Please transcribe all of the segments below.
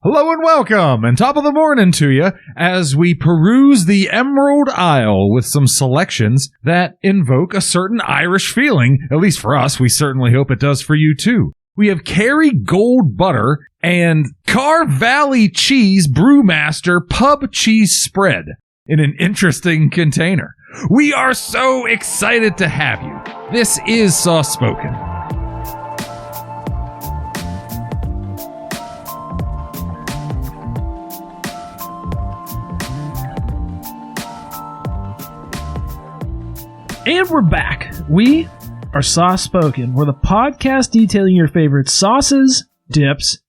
Hello and welcome, and top of the morning to you as we peruse the Emerald Isle with some selections that invoke a certain Irish feeling. At least for us, we certainly hope it does for you too. We have KerryGold butter and Carr Valley cheese brewmaster pub cheese spread in an interesting container. We are so excited to have you. This is Soft Spoken. And we're back. We are Soft Spoken. We're the podcast detailing your favorite sauces, dips,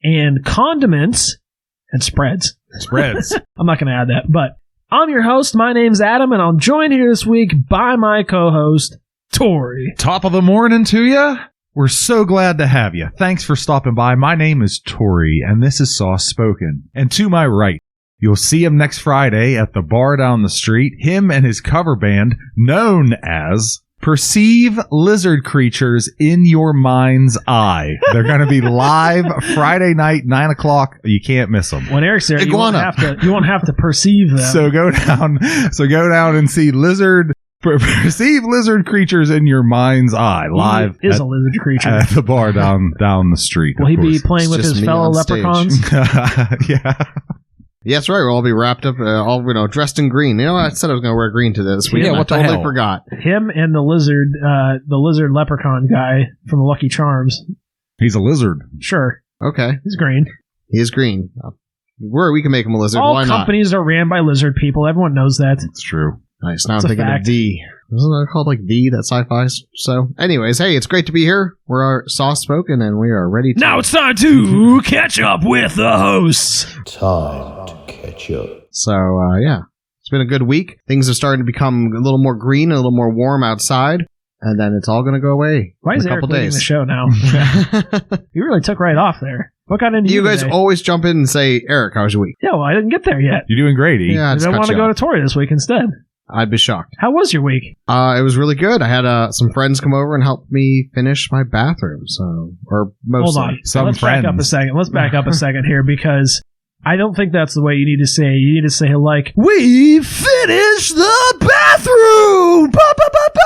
and condiments, and spreads. I'm not going to add that, but I'm your host. My name's Adam, and I'm joined here this week by my co-host, Tori. Top of the morning to you. We're so glad to have you. Thanks for stopping by. My name is Tori, and this is Soft Spoken. And to my right, you'll see him next Friday at the bar down the street. Him and his cover band, known as Perceive Lizard Creatures in Your Mind's Eye. They're going to be live Friday night, 9 o'clock. You can't miss them. When Eric's there, you won't have to perceive them. So go down and see Perceive Lizard Creatures in Your Mind's Eye live. He is a lizard creature at the bar down the street. Will he be playing with his fellow leprechauns? Yeah. Yeah, that's right. We'll all be wrapped up, dressed in green. You know, I said I was going to wear green to this week. Yeah, what the hell? Forgot. Him and the lizard leprechaun guy from the Lucky Charms. He's a lizard. Sure. Okay. He's green. He is green. We can make him a lizard. All Why not? companies are ran by lizard people. Everyone knows that. It's true. Nice. Now I'm thinking of V. Wasn't that called like V, that sci-fi? So, anyways, hey, it's great to be here. We're Soft Spoken, and we are ready to... Now it's time to catch up with the hosts. Time to catch up. So, yeah. It's been a good week. Things are starting to become a little more green, a little more warm outside, and then it's all going to go away. Why is Eric leading the show now? You really took right off there. What got into you guys today? Always jump in and say, Eric, how's your week? Yeah, well, I didn't get there yet. You're doing great, E. Yeah, I want to go to Tori this week instead. I'd be shocked. How was your week? It was really good. I had some friends come over and help me finish my bathroom. Or mostly. Hold on. Let's back up a second. Let's back up a second here because I don't think that's the way you need to say it. You need to say like, we finished the bathroom! Ba, ba, ba, ba!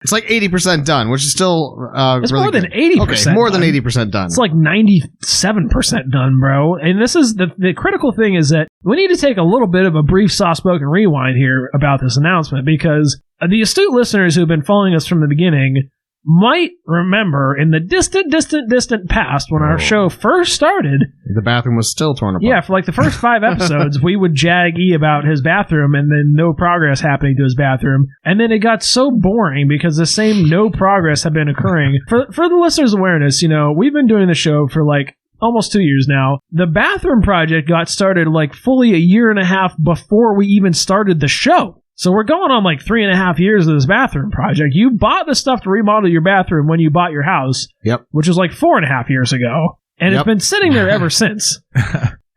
It's like 80% done, which is still it's really more than 80%. Okay, more than 80% done. It's like 97% done, bro. And this is the critical thing is that we need to take a little bit of a brief soft-spoken rewind here about this announcement because the astute listeners who've been following us from the beginning might remember in the distant past when our show first started, the bathroom was still torn apart. Yeah, for like the first 5 episodes, we would jag E about his bathroom and then no progress happening to his bathroom. And then it got so boring because the same no progress had been occurring. For the listeners' awareness, we've been doing the show for like almost 2 years now. The bathroom project got started like fully a year and a half before we even started the show. So we're going on like 3.5 years of this bathroom project. You bought the stuff to remodel your bathroom when you bought your house, yep, which was like 4.5 years ago. And yep, it's been sitting there ever since.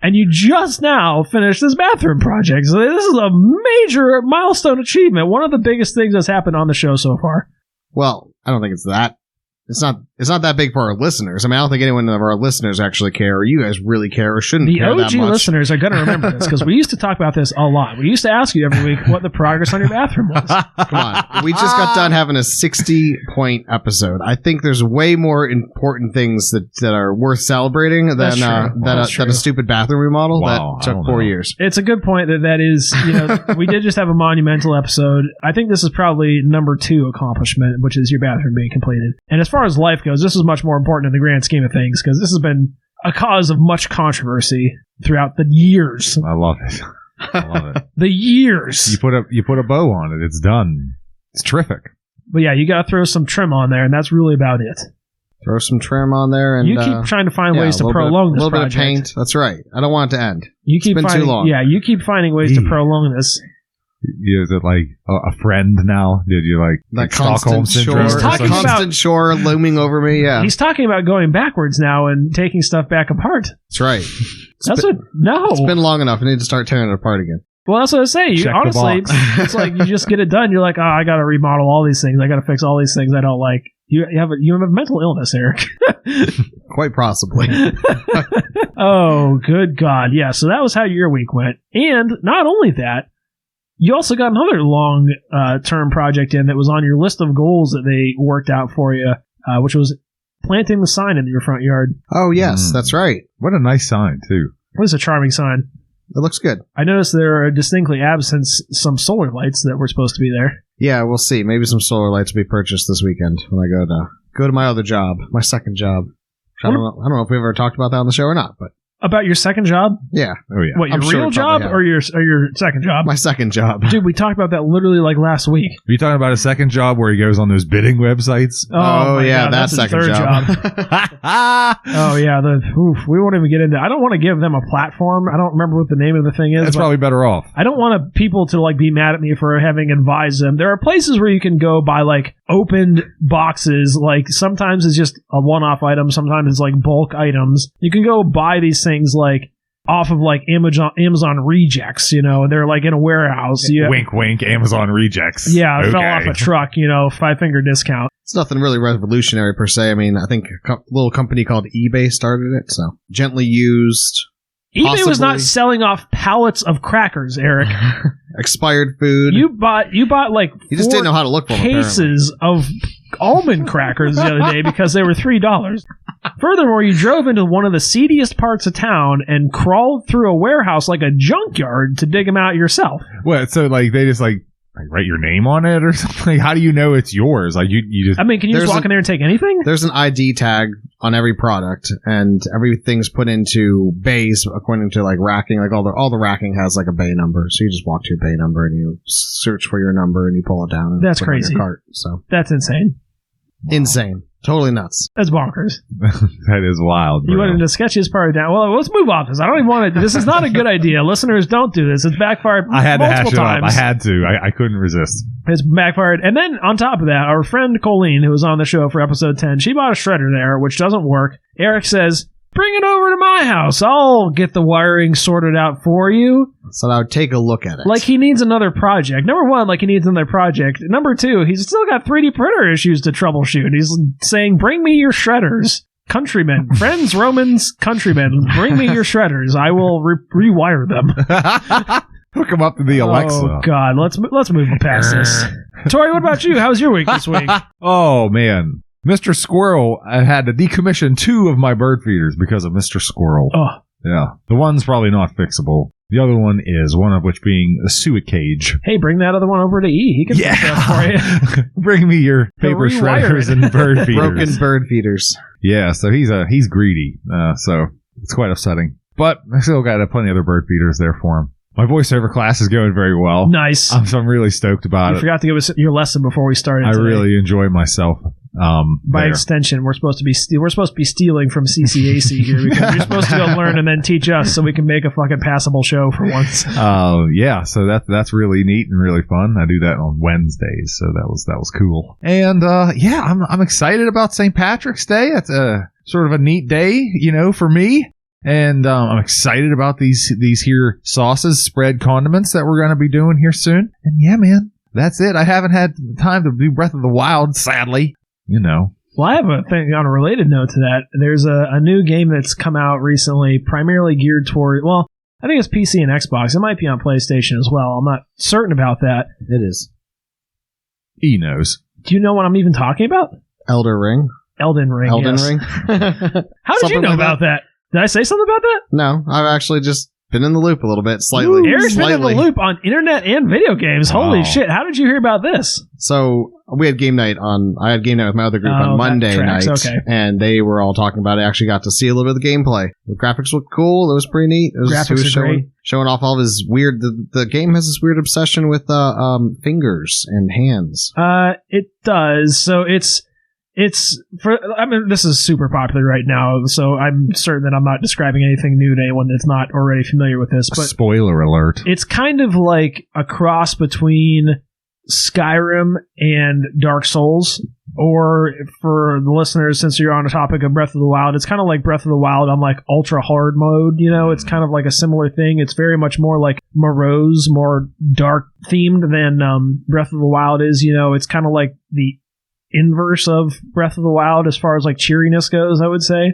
And you just now finished this bathroom project. So this is a major milestone achievement. One of the biggest things that's happened on the show so far. Well, I don't think it's that. It's not that big for our listeners. I mean, I don't think anyone of our listeners actually care, or you guys really care, or shouldn't care that much. The OG listeners are going to remember this, because we used to talk about this a lot. We used to ask you every week what the progress on your bathroom was. Come on. We just got done having a 60-point episode. I think there's way more important things that are worth celebrating than a stupid bathroom remodel that took 4 years. It's a good point that is, we did just have a monumental episode. I think this is probably number 2 accomplishment, which is your bathroom being completed. And as far as life goes, this is much more important in the grand scheme of things because this has been a cause of much controversy throughout the years. I love it. The years. You put a bow on it. It's done. It's terrific. But yeah, you got to throw some trim on there, and that's really about it. Throw some trim on there, and you keep trying to find ways to prolong this project. A little bit of paint. That's right. I don't want it to end. It's been too long. Yeah, you keep finding ways to prolong this. Is it like a friend now? Did you like Stockholm Syndrome? Constant shore looming over me, yeah. He's talking about going backwards now and taking stuff back apart. That's right. It's been long enough. I need to start tearing it apart again. Well, that's what I was saying. Honestly, it's like you just get it done. You're like, I got to remodel all these things. I got to fix all these things I don't like. You have a mental illness, Eric. Quite possibly. Oh, good God. Yeah, so that was how your week went. And not only that, you also got another long-term project in that was on your list of goals that they worked out for you, which was planting the sign in your front yard. Oh, yes, that's right. What a nice sign, too. It was a charming sign. It looks good. I noticed there are distinctly absent some solar lights that were supposed to be there. Yeah, we'll see. Maybe some solar lights will be purchased this weekend when I go to my other job, my second job. I don't know if we've ever talked about that on the show or not, but About your second job? yeah. Oh, yeah. What, your real job or your second job? My second job. Dude, we talked about that literally like last week. Are you talking about a second job where he goes on those bidding websites? Oh, my yeah, God, that's his second third job. Oh, yeah. We won't even get into I don't want to give them a platform. I don't remember what the name of the thing is. That's but probably better off. I don't want people to like be mad at me for having advised them. There are places where you can go buy like opened boxes. Like sometimes it's just a one-off item. Sometimes it's like bulk items. You can go buy these things like off of like Amazon rejects, you know, they're like in a warehouse. Wink, wink, Amazon rejects. Yeah, it Okay. fell off a truck, you know, 5-finger discount. It's nothing really revolutionary per se. I mean, I think a little company called eBay started it, so gently used. eBay was not Possibly. selling off pallets of crackers, Eric. Expired food. You bought like You just 4 didn't know how to look for them, cases of almond crackers the other day because they were $3. Furthermore, you drove into one of the seediest parts of town and crawled through a warehouse like a junkyard to dig them out yourself. What? So, like, they just, like write your name on it or something? How do you know it's yours? Like, you just... I mean, can you just walk in there and take anything? There's an ID tag on every product, and everything's put into bays according to like racking. Like all the racking has like a bay number, so you just walk to your bay number and you search for your number and you pull it down. And That's put it on crazy. your cart. So That's insane. insane, totally nuts. That's bonkers. That is wild, You bro. went into the sketchiest part of town. Well, let's move off this. I don't even want to. This is not a good idea. Listeners, don't do this. It's backfired I had to hash multiple it times. up. I had to. I couldn't resist. It's backfired. And then on top of that, our friend Colleen, who was on the show for episode 10, she bought a shredder there, which doesn't work. Eric says, bring it over to my house. I'll get the wiring sorted out for you. So I would take a look at it. Like he needs another project. Number one, like he needs another project. Number two, he's still got 3D printer issues to troubleshoot. He's saying, bring me your shredders. Countrymen, friends, Romans, countrymen, bring me your shredders. I will rewire them. Hook him up to the Alexa. Oh God, let's move past this. Tori, what about you? How was your week this week? Oh, man. Mr. Squirrel, I had to decommission 2 of my bird feeders because of Mr. Squirrel. Oh, Yeah. The one's probably not fixable. The other one is, one of which being a suet cage. hey, bring that other one over to E. He can fix that for you. Bring me your paper rewire shredders it. and bird feeders. broken bird feeders. Yeah, so he's greedy. So it's quite upsetting. But I still got plenty of other bird feeders there for him. My voiceover class is going very well. Nice. So I'm really stoked about You it. forgot to give us your lesson before we started. I today. really enjoy myself. By there. extension, we're supposed to be stealing from CCAC here because you're supposed to go learn and then teach us so we can make a fucking passable show for once. Yeah, so that's really neat and really fun. I do that on Wednesdays, so that was cool. And yeah, I'm excited about St. Patrick's Day. It's a sort of a neat day, you know, for me. And I'm excited about these here sauces, spread condiments that we're going to be doing here soon. And yeah, man, that's it. I haven't had time to do Breath of the Wild, sadly. You know. Well, I have a thing on a related note to that. There's a new game that's come out recently, primarily geared toward, well, I think it's PC and Xbox. It might be on PlayStation as well. I'm not certain about that. It is He knows. Do you know what I'm even talking about? Elden Ring. Elden Ring. Elden yes. Ring. How did you know about that? Did I say something about that? No, I've actually just been in the loop a little bit, slightly. Eric's been in the loop on internet and video games. Holy Wow. shit. How did you hear about this? So we had game night I had game night with my other group Oh, on that Monday tracks, night, okay. and they were all talking about it. I actually got to see a little bit of the gameplay. The graphics looked cool. It was pretty neat. It was, Graphics are great. showing off all of his weird. The game has this weird obsession with fingers and hands. It does. So it's for, I mean, this is super popular right now, so I'm certain that I'm not describing anything new to anyone that's not already familiar with this, but Spoiler alert. it's kind of like a cross between Skyrim and Dark Souls, or for the listeners, since you're on the topic of Breath of the Wild, it's kind of like Breath of the Wild on like ultra hard mode, you know, it's kind of like a similar thing. It's very much more like morose, more dark themed than Breath of the Wild is, you know, it's kind of like inverse of Breath of the Wild as far as like cheeriness goes, I would say.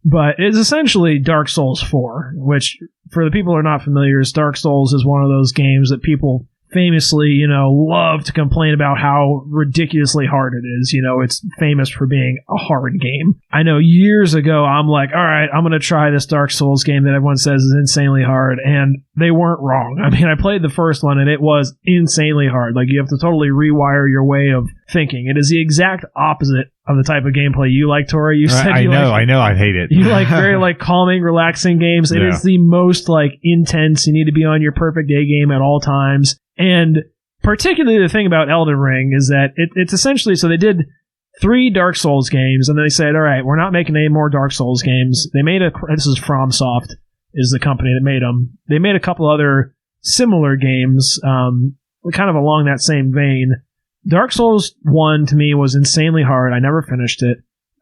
But it's essentially Dark Souls 4, which, for the people who are not familiar, Dark Souls is one of those games that people famously, love to complain about how ridiculously hard it is. It's famous for being a hard game. I know years ago, I'm like, all right, I'm going to try this Dark Souls game that everyone says is insanely hard, and they weren't wrong. I mean, I played the first one, and it was insanely hard. Like, you have to totally rewire your way of thinking. It is the exact opposite of the type of gameplay you like, Tori. You said I know, I hate it. You like very like calming, relaxing games. It is the most like intense. You need to be on your perfect A game at all times. And particularly the thing about Elden Ring is that it's essentially, so they did 3 Dark Souls games, and then they said, all right, we're not making any more Dark Souls games. They made this is FromSoft, is the company that made them. They made a couple other similar games, kind of along that same vein. Dark Souls 1 to me was insanely hard. I never finished it.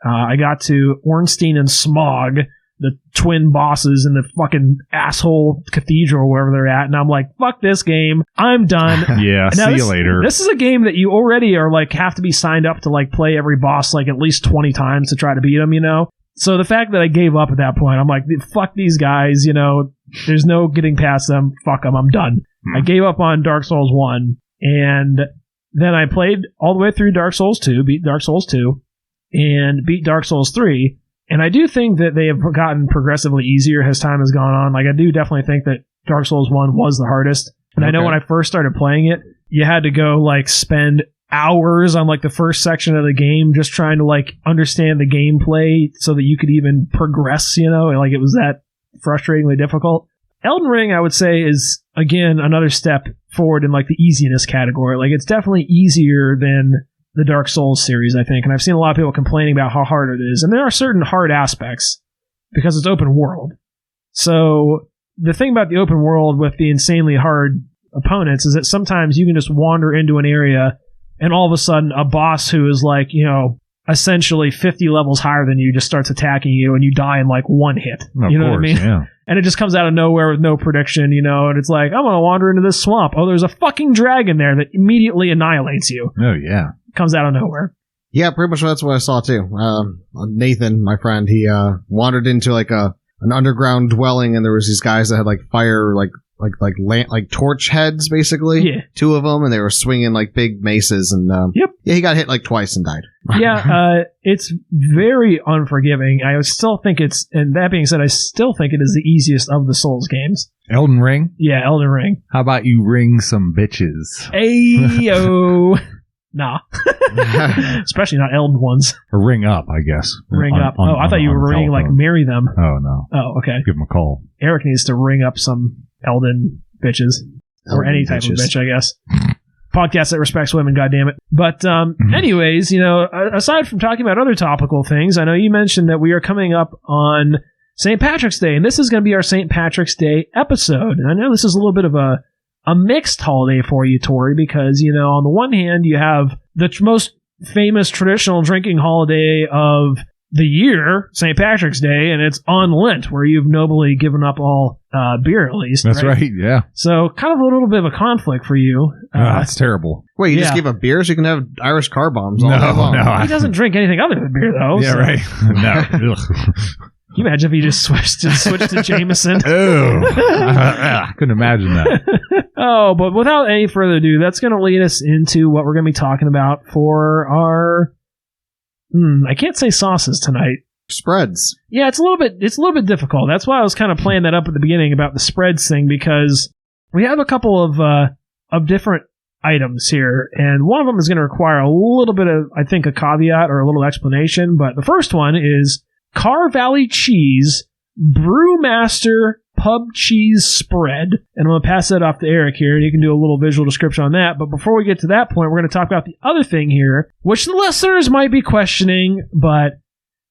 I got to Ornstein and Smog, the twin bosses in the fucking asshole cathedral wherever they're at, and I'm like, fuck this game, I'm done. Yeah, now, see you later. This is a game that you already are like have to be signed up to like play every boss like at least 20 times to try to beat them, So the fact that I gave up at that point, I'm like, fuck these guys, there's no getting past them, fuck them, I'm done. I gave up on Dark Souls 1, and then I played all the way through Dark Souls 2, beat Dark Souls 2, and beat Dark Souls 3. And I do think that they have gotten progressively easier as time has gone on. Like, I do definitely think that Dark Souls 1 was the hardest. And I know when I first started playing it, you had to go, like, spend hours on, like, the first section of the game just trying to, like, understand the gameplay so that you could even progress, Like, it was that frustratingly difficult. Elden Ring, I would say, is, again, another step forward in, like, the easiness category. Like, it's definitely easier than the Dark Souls series, I think, and I've seen a lot of people complaining about how hard it is, and there are certain hard aspects because it's open world. So the thing about the open world with the insanely hard opponents is that sometimes you can just wander into an area and all of a sudden a boss who is like, essentially 50 levels higher than you just starts attacking you and you die in like one hit. What I mean? Yeah. And it just comes out of nowhere with no prediction, and it's like, I'm going to wander into this swamp. Oh, there's a fucking dragon there that immediately annihilates you. Oh, yeah. Comes out of nowhere. Yeah, pretty much that's what I saw too. Nathan, my friend, he wandered into like an underground dwelling, and there was these guys that had like fire, like torch heads, basically. Yeah. 2 of them, and they were swinging like big maces, and yep. Yeah, he got hit like twice and died. Yeah, it's very unforgiving. I still think and that being said, I still think it is the easiest of the Souls games. Elden Ring? Yeah, Elden Ring. How about you ring some bitches? Ayo. Nah. Especially not Elden ones. Or ring up, I guess. Ring up. I thought you were ringing like marry them. Oh, no. Oh, okay. Give them a call. Eric needs to ring up some Elden bitches. Or any type of bitch, I guess. Podcast that respects women, goddammit. But anyways, aside from talking about other topical things, I know you mentioned that we are coming up on St. Patrick's Day, and this is going to be our St. Patrick's Day episode. And I know this is a little bit of a mixed holiday for you, Tori, because, on the one hand, you have the most famous traditional drinking holiday of the year, St. Patrick's Day, and it's on Lent, where you've nobly given up all beer, at least. That's right, yeah. So kind of a little bit of a conflict for you. That's terrible. Wait, you just gave up beer so you can have Irish car bombs all day long? No. He doesn't drink anything other than beer, though. Yeah, so. right. No. Can you imagine if he just switched to Jameson? Oh, I couldn't imagine that. Oh, but without any further ado, that's going to lead us into what we're going to be talking about for our... I can't say sauces tonight. Spreads. Yeah, it's a little bit difficult. That's why I was kind of playing that up at the beginning about the spreads thing, because we have a couple of different items here, and one of them is going to require a little bit of, I think, a caveat or a little explanation. But the first one is Carr Valley Cheese Brewmaster Pub Cheese Spread. And I'm going to pass that off to Eric here, and you can do a little visual description on that. But before we get to that point, we're going to talk about the other thing here, which the listeners might be questioning, but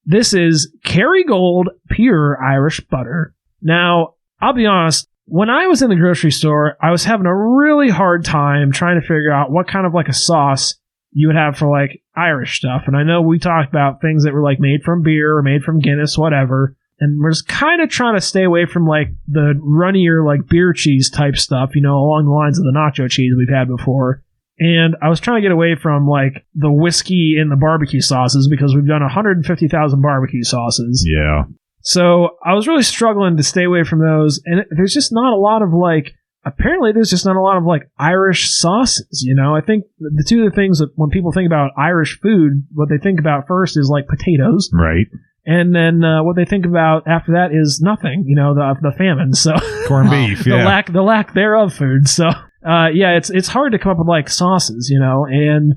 this is KerryGold Pure Irish Butter. Now, I'll be honest, when I was in the grocery store, I was having a really hard time trying to figure out what kind of like a sauce you would have for like Irish stuff. And I know we talked about things that were like made from beer or made from Guinness, whatever. And we're just kind of trying to stay away from like the runnier like beer cheese type stuff, along the lines of the nacho cheese we've had before. And I was trying to get away from like the whiskey and the barbecue sauces because we've done 150,000 barbecue sauces. Yeah. So I was really struggling to stay away from those. And there's just not a lot of like, apparently there's just not a lot of like Irish sauces, you know? I think the two of the things that when people think about Irish food, what they think about first is like potatoes. Right. And then what they think about after that is nothing, you know, the famine. So corned beef, the lack thereof food. So it's hard to come up with like sauces, you know, and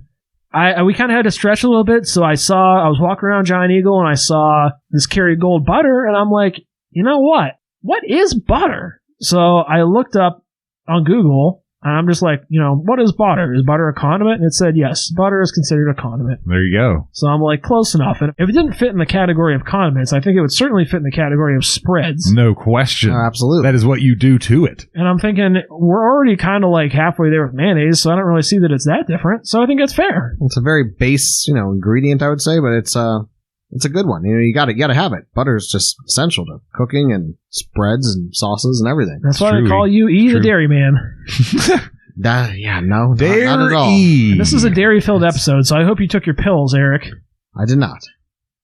we kind of had to stretch a little bit. So I was walking around Giant Eagle and I saw this KerryGold butter, and I'm like, you know what? What is butter? So I looked up on Google. And I'm just like, you know, what is butter? Is butter a condiment? And it said, yes, butter is considered a condiment. There you go. So I'm like, close enough. And if it didn't fit in the category of condiments, I think it would certainly fit in the category of spreads. No question. Absolutely. That is what you do to it. And I'm thinking, we're already kind of like halfway there with mayonnaise, so I don't really see that it's that different. So I think that's fair. It's a very base, you know, ingredient, I would say, but it's a good one. You know, you got to have it. Butter is just essential to cooking and spreads and sauces and everything. That's why they call you E the Dairy Man. Not at all. This is a dairy-filled episode, so I hope you took your pills, Eric. I did not.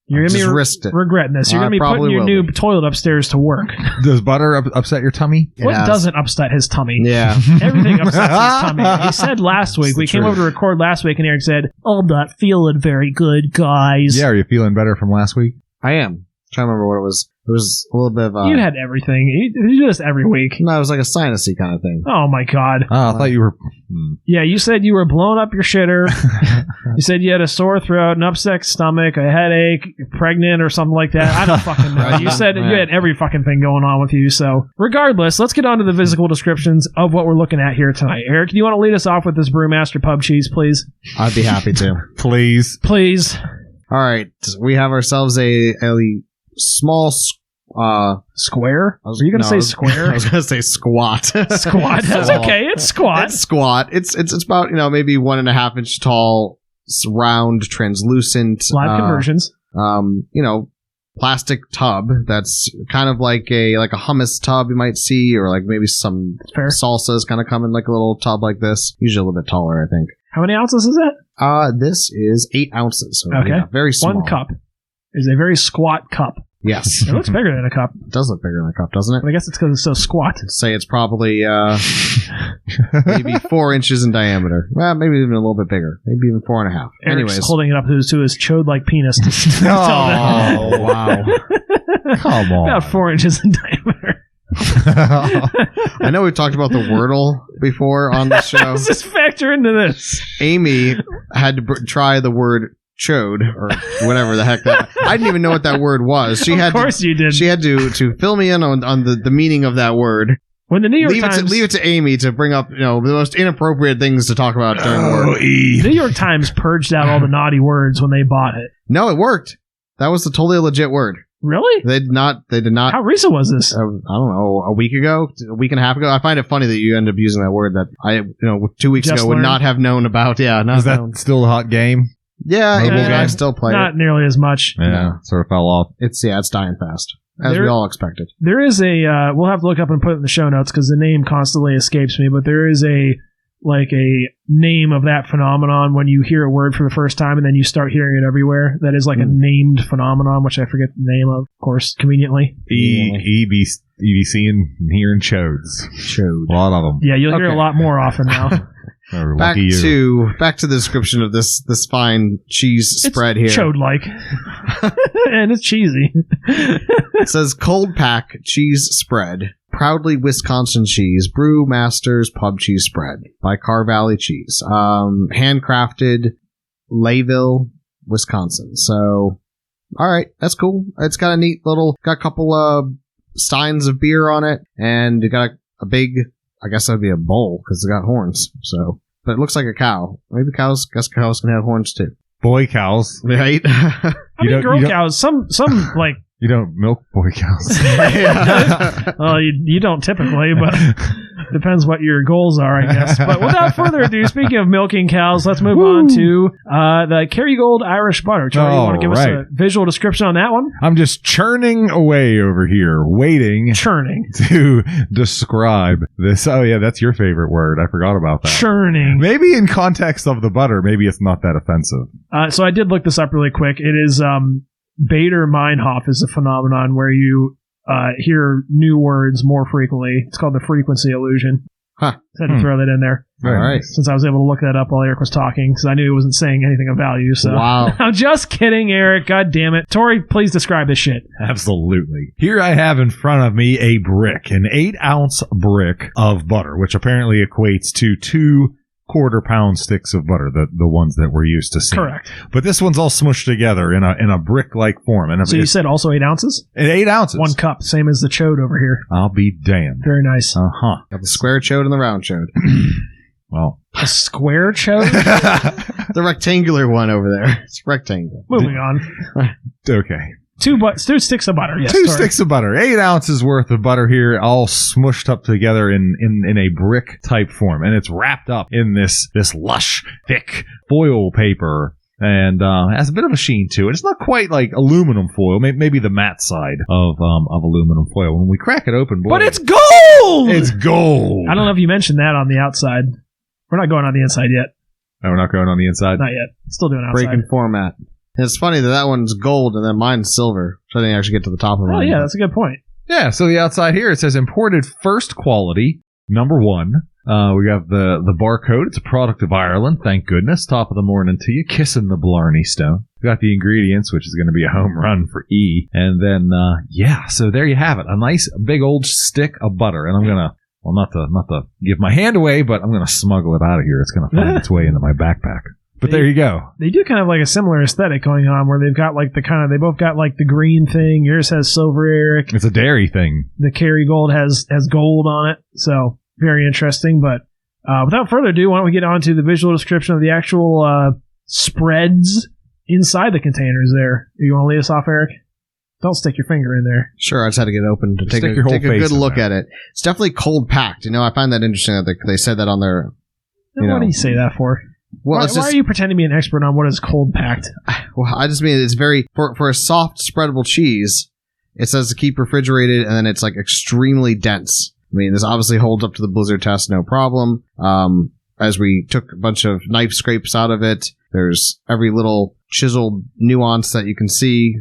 You're going to be risked it. regretting this. You're going to be putting your new toilet upstairs to work. Does butter upset your tummy? What doesn't upset his tummy? Yeah. Everything upsets his tummy. He said last week, we came over to record last week, and Eric said, I'm not feeling very good, guys. Yeah, are you feeling better from last week? I am. I'm trying to remember what it was. It was a little bit of you had everything. You do this every week. No, it was like a sinusy kind of thing. Oh, my God. Oh, I thought you were... Yeah, you said you were blowing up your shitter. You said you had a sore throat, an upset stomach, a headache, you're pregnant or something like that. I don't fucking know. You said you had every fucking thing going on with you. So regardless, let's get on to the physical descriptions of what we're looking at here tonight. Eric, do you want to lead us off with this Brewmaster Pub Cheese, please? I'd be happy to. Please. Please. All right. We have ourselves a small... square? Were you going to say square? I was going to say squat. Squat. That's okay. It's squat. It's squat. It's about, you know, maybe 1.5 inch tall, round, translucent. Live conversions. You know, plastic tub that's kind of like a hummus tub you might see, or like maybe some salsas kind of come in like a little tub like this. Usually a little bit taller, I think. How many ounces is that? This is 8 ounces. So okay. Yeah, very small. 1 cup is a very squat cup. Yes. It looks bigger than a cup. It does look bigger than a cup, doesn't it? But I guess it's because it's so squat. I'd say it's probably maybe 4 inches in diameter. Well, maybe even a little bit bigger. Maybe even 4.5. Eric's Anyways, holding it up to his chode-like penis. Oh, wow. Come on. About 4 inches in diameter. I know we've talked about the Wordle before on the show. How does this factor into this? Amy had to try the word chode, or whatever the heck that... I didn't even know what that word was. Of course you did. She had to fill me in on the meaning of that word. When the New York Times... leave it to Amy to bring up, you know, the most inappropriate things to talk about during work. The New York Times purged out all the naughty words when they bought it. No, it worked. That was a totally legit word. Really? They did not. How recent was this? I don't know, a week ago, a week and a half ago. I find it funny that you end up using that word that I, 2 weeks ago would not have known about. Yeah, is that still a hot game? Yeah, I still play not it. nearly as much. Yeah, no. Sort of fell off. It's dying fast, as we all expected. There is a, we'll have to look up and put it in the show notes because the name constantly escapes me, but there is a name of that phenomenon when you hear a word for the first time and then you start hearing it everywhere. That is like a named phenomenon, which I forget the name of course, conveniently. EBC and hearing chodes. Chode. A lot of them. Yeah, you'll hear a lot more often now. Back to the description of this fine cheese spread here. Chode-like. And it's cheesy. It says cold pack cheese spread. Proudly Wisconsin cheese. Brewmaster's Pub Cheese Spread by Carr Valley Cheese. Handcrafted Layville, Wisconsin. So, alright, that's cool. It's got a neat got a couple steins of beer on it, and it got a big, I guess that'd be a bowl, because it got horns. So, but it looks like a cow. Maybe cows can have horns too. Boy cows. Right? I mean, girl cows, some like... You don't milk boy cows. Well, you don't typically, but Depends what your goals are, I guess. But without further ado, speaking of milking cows, let's move on to the KerryGold Irish butter. Charlie, you want to give us a visual description on that one? I'm just churning away over here, waiting to describe this. Oh, yeah, that's your favorite word. I forgot about that. Churning. Maybe in context of the butter, maybe it's not that offensive. So I did look this up really quick. It is Bader Meinhof is a phenomenon where you hear new words more frequently. It's called the frequency illusion. Huh. Had to throw that in there. All right. Since I was able to look that up while Eric was talking, because I knew he wasn't saying anything of value. So. Wow. I'm just kidding, Eric. God damn it. Tori, please describe this shit. Absolutely. Here I have in front of me a brick, an 8-ounce brick of butter, which apparently equates to 2 quarter-pound sticks of butter, the ones that we're used to seeing. Correct. But this one's all smushed together in a brick-like form. And so you said also 8 ounces? 8 ounces. 1 cup, same as the chode over here. I'll be damned. Very nice. Uh-huh. Got the square chode and the round chode. Well. A square chode? The rectangular one over there. It's rectangular. Moving on. Okay. 2 sticks of butter. Yes, 2 sticks of butter. 8 ounces worth of butter here, all smushed up together in a brick type form, and it's wrapped up in this lush, thick foil paper, and has a bit of a sheen to it. It's not quite like aluminum foil, maybe the matte side of aluminum foil. When we crack it open, boy, but it's gold. It's gold. I don't know if you mentioned that on the outside. We're not going on the inside yet. No, we're not going on the inside. Not yet. Still doing outside. Breaking format. And it's funny that one's gold and then mine's silver, so I didn't actually get to the top of it. Oh, yeah, that's a good point. Yeah, so the outside here, it says imported first quality, number 1. We got the barcode. It's a product of Ireland, thank goodness. Top of the morning to you, kissing the Blarney Stone. We got the ingredients, which is going to be a home run for E. And then, so there you have it. A nice big old stick of butter. And I'm going to, well, not to give my hand away, but I'm going to smuggle it out of here. It's going to find its way into my backpack. But there you go. They do kind of like a similar aesthetic going on where they've got like they both got like the green thing. Yours has silver, Eric. It's a dairy thing. The KerryGold has gold on it. So very interesting. But without further ado, why don't we get on to the visual description of the actual spreads inside the containers there. You want to lead us off, Eric? Don't stick your finger in there. Sure, I just had to get open to take a good look at it. It's definitely cold packed. I find that interesting that they said that on their... What do you say that for? Well, why are you pretending to be an expert on what is cold packed? Well, I just mean it's very for a soft spreadable cheese. It says to keep refrigerated, and then it's like extremely dense. I mean, this obviously holds up to the blizzard test, no problem. As we took a bunch of knife scrapes out of it, there's every little chiseled nuance that you can see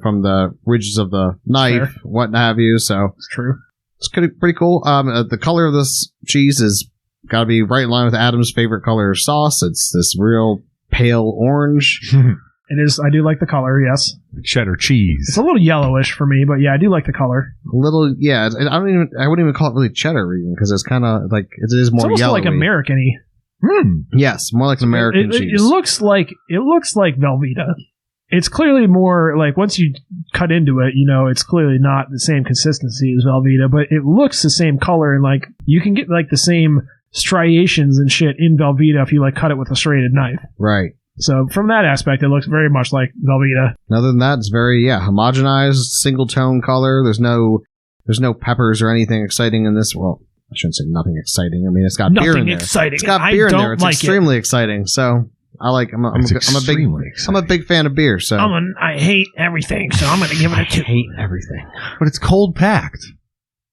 from the ridges of the knife, what have you. So it's true. It's pretty cool. The color of this cheese is got to be right in line with Adam's favorite color sauce. It's this real pale orange. It is. I do like the color, yes. Cheddar cheese. It's a little yellowish for me, but yeah, I do like the color. A little, yeah. I wouldn't even call it really cheddar even, because it's kind of like it is more it's almost yellowy. Like American-y. Yes, more like an American cheese. It looks like Velveeta. It's clearly more like once you cut into it, it's clearly not the same consistency as Velveeta, but it looks the same color, and like you can get like the same striations and shit in Velveeta if you like cut it with a serrated knife. Right. So from that aspect, it looks very much like Velveeta. Other than that, it's very homogenized, single tone color. There's no peppers or anything exciting in this. Well, I shouldn't say nothing exciting. I mean, it's got beer in there. Exciting. It's got beer in there. It's extremely exciting. So I'm a big fan of beer. So I hate everything. So I'm going to give it a 2. I hate everything. But it's cold packed.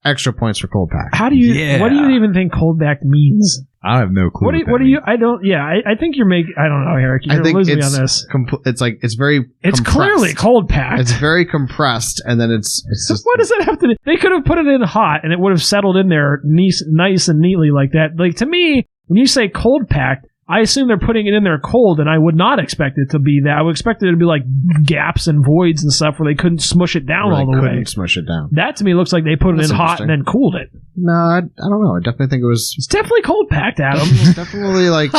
Extra points for cold pack. What do you even think cold packed means? I have no clue. What do you? I don't. Yeah, I think you're making. I don't know, Eric. You're going to lose me on this. It's very. It's compressed. Clearly cold packed. It's very compressed, and then it's just. What does that have to do? They could have put it in hot, and it would have settled in there nice and neatly like that. Like to me, when you say cold packed, I assume they're putting it in there cold, and I would not expect it to be that. I would expect it to be like gaps and voids and stuff where they couldn't smush it down all the way. Couldn't smush it down. That to me looks like they put it in hot and then cooled it. No, I don't know. I definitely think it was. It's definitely cold packed, Adam. It's definitely like.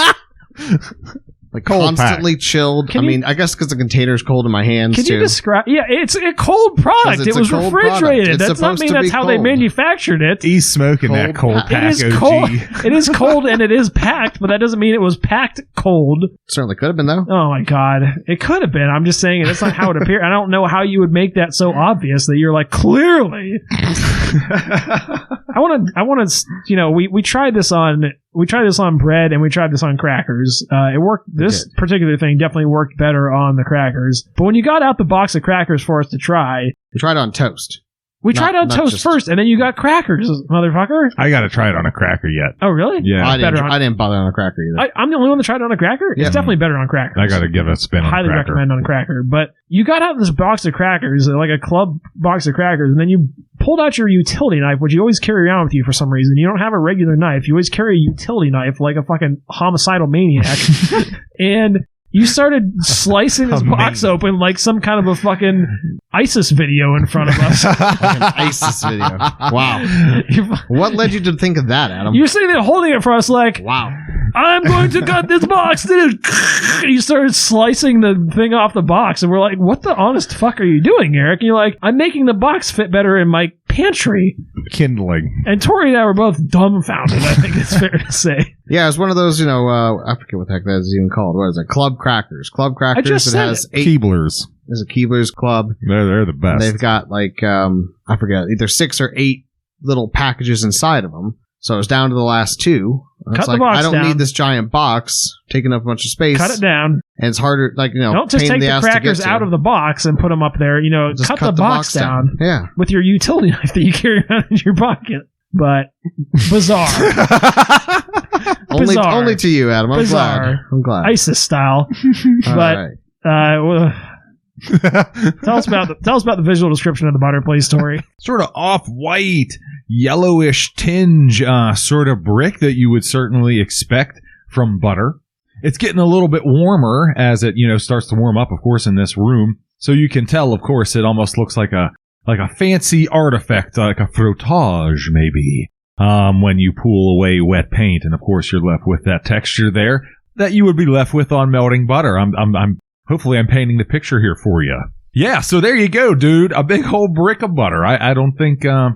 Like Cold constantly chilled. I guess because the container's cold in my hands, Can too. you describe... Yeah, it's a cold product. It was refrigerated. That's not mean that's how they manufactured it. He's smoking that cold pack, It is OG. cold. It is cold and it is packed, but that doesn't mean it was packed cold. Certainly could have been, though. Oh my god. It could have been. I'm just saying that's not how it appeared. I don't know how you would make that so obvious that you're like, clearly. I want to, we tried this on bread and we tried this on crackers. It worked. This particular thing definitely worked better on the crackers. But when you got out the box of crackers for us to try, we tried it on toast. We tried on toast first, and then you got crackers, motherfucker. I got to try it on a cracker yet. Oh, really? Yeah. I didn't bother on a cracker either. I'm the only one that tried it on a cracker? Yeah. It's definitely better on crackers. I got to give it a spin on highly a cracker. recommend on a cracker. But you got out this box of crackers, like a club box of crackers, and then you pulled out your utility knife, which you always carry around with you for some reason. You don't have a regular knife. You always carry a utility knife like a fucking homicidal maniac. And you started slicing this box open like some kind of a fucking ISIS video in front of us. Like an ISIS video. Wow. What led you to think of that, Adam? You're sitting there holding it for us like, wow. I'm going to cut this box. And you started slicing the thing off the box. And we're like, what the honest fuck are you doing, Eric? And you're like, I'm making the box fit better in my pantry. Kindling. And Tori and I were both dumbfounded, I think it's fair to say. Yeah, it's one of those, I forget what the heck that is even called. What is it? Club crackers. Club crackers. It has 8. Keeblers. There's a Keebler's Club. They're the best. And they've got I forget, either 6 or 8 little packages inside of them. So it was down to the last 2. Cut the box I don't down. need this giant box taking up a bunch of space. Cut it down. And it's harder, don't just take the crackers out of the box and put them up there. Just cut the box down. Yeah. With your utility knife that you carry around in your pocket. But bizarre. Only to you, Adam. I'm glad. ISIS style. But tell us about the visual description of the butter, please, Tori. Sort of off-white, yellowish tinge sort of brick that you would certainly expect from butter. It's getting a little bit warmer as it starts to warm up, of course, in this room. So you can tell, of course, it almost looks like a fancy artifact, like a frottage, maybe, when you pull away wet paint. And, of course, you're left with that texture there that you would be left with on melting butter. Hopefully I'm painting the picture here for you. Yeah, so there you go, dude. A big whole brick of butter. I don't think I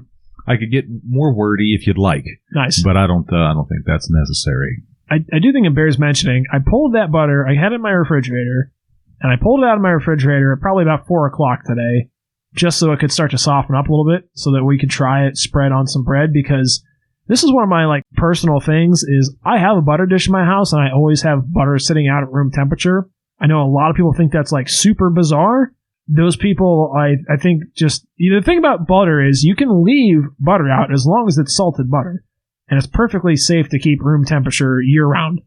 could get more wordy if you'd like. Nice. But I don't think that's necessary. I do think it bears mentioning. I pulled that butter. I had it in my refrigerator, and I pulled it out of my refrigerator at probably about 4 o'clock today, just so it could start to soften up a little bit so that we could try it spread on some bread, because this is one of my personal things is I have a butter dish in my house, and I always have butter sitting out at room temperature. I know a lot of people think that's super bizarre. Those people, I think the thing about butter is you can leave butter out as long as it's salted butter. And it's perfectly safe to keep room temperature year round.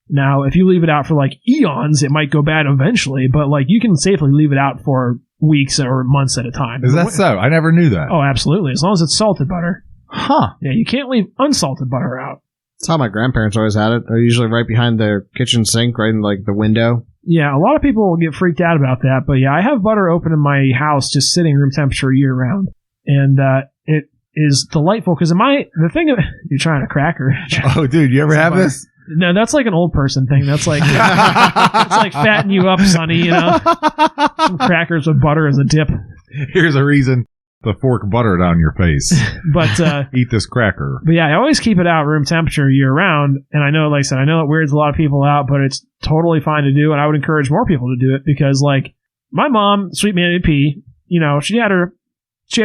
Now, if you leave it out for eons, it might go bad eventually, but you can safely leave it out for weeks or months at a time. Is that so? I never knew that. Oh, absolutely. As long as it's salted butter. Huh. Yeah, you can't leave unsalted butter out. That's how my grandparents always had it. They're usually right behind their kitchen sink, right in the window. Yeah, a lot of people will get freaked out about that, but yeah, I have butter open in my house just sitting room temperature year round. And it is delightful because the thing of you're trying a cracker. Oh, dude, you ever have this? No, that's an old person thing. That's it's fatten you up, Sonny. Some crackers with butter as a dip. Here's a reason to fork butter down your face. But eat this cracker. But yeah, I always keep it out room temperature year round. And I know, like I said, I know it weirds a lot of people out, but it's totally fine to do. And I would encourage more people to do it because, my mom, Sweet Manny P, she had her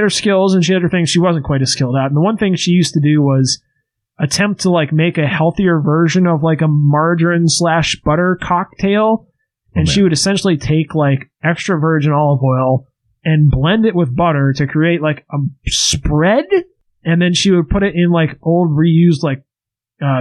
skills and she had her things she wasn't quite as skilled at. And the one thing she used to do was attempt to make a healthier version of a margarine/butter cocktail. And she would essentially take extra virgin olive oil and blend it with butter to create a spread. And then she would put it in old reused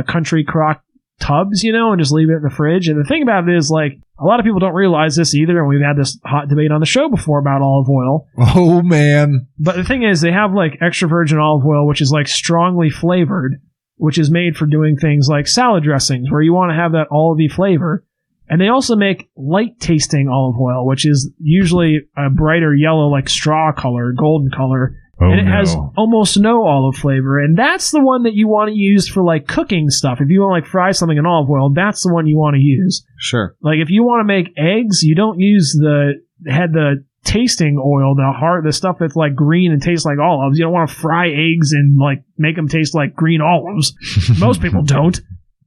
country crock tubs, and just leave it in the fridge. And the thing about it is a lot of people don't realize this either. And we've had this hot debate on the show before about olive oil. Oh man. But the thing is they have extra virgin olive oil, which is strongly flavored, which is made for doing things like salad dressings where you want to have that olivey flavor. And they also make light tasting olive oil, which is usually a brighter yellow, straw color, golden color. And it has almost no olive flavor. And that's the one that you want to use for like cooking stuff. If you want to like fry something in olive oil, that's the one you want to use. Sure. Like if you want to make eggs, you don't use the tasting oil, the stuff that's like green and tastes like olives. You don't want to fry eggs and like make them taste like green olives. Most people don't.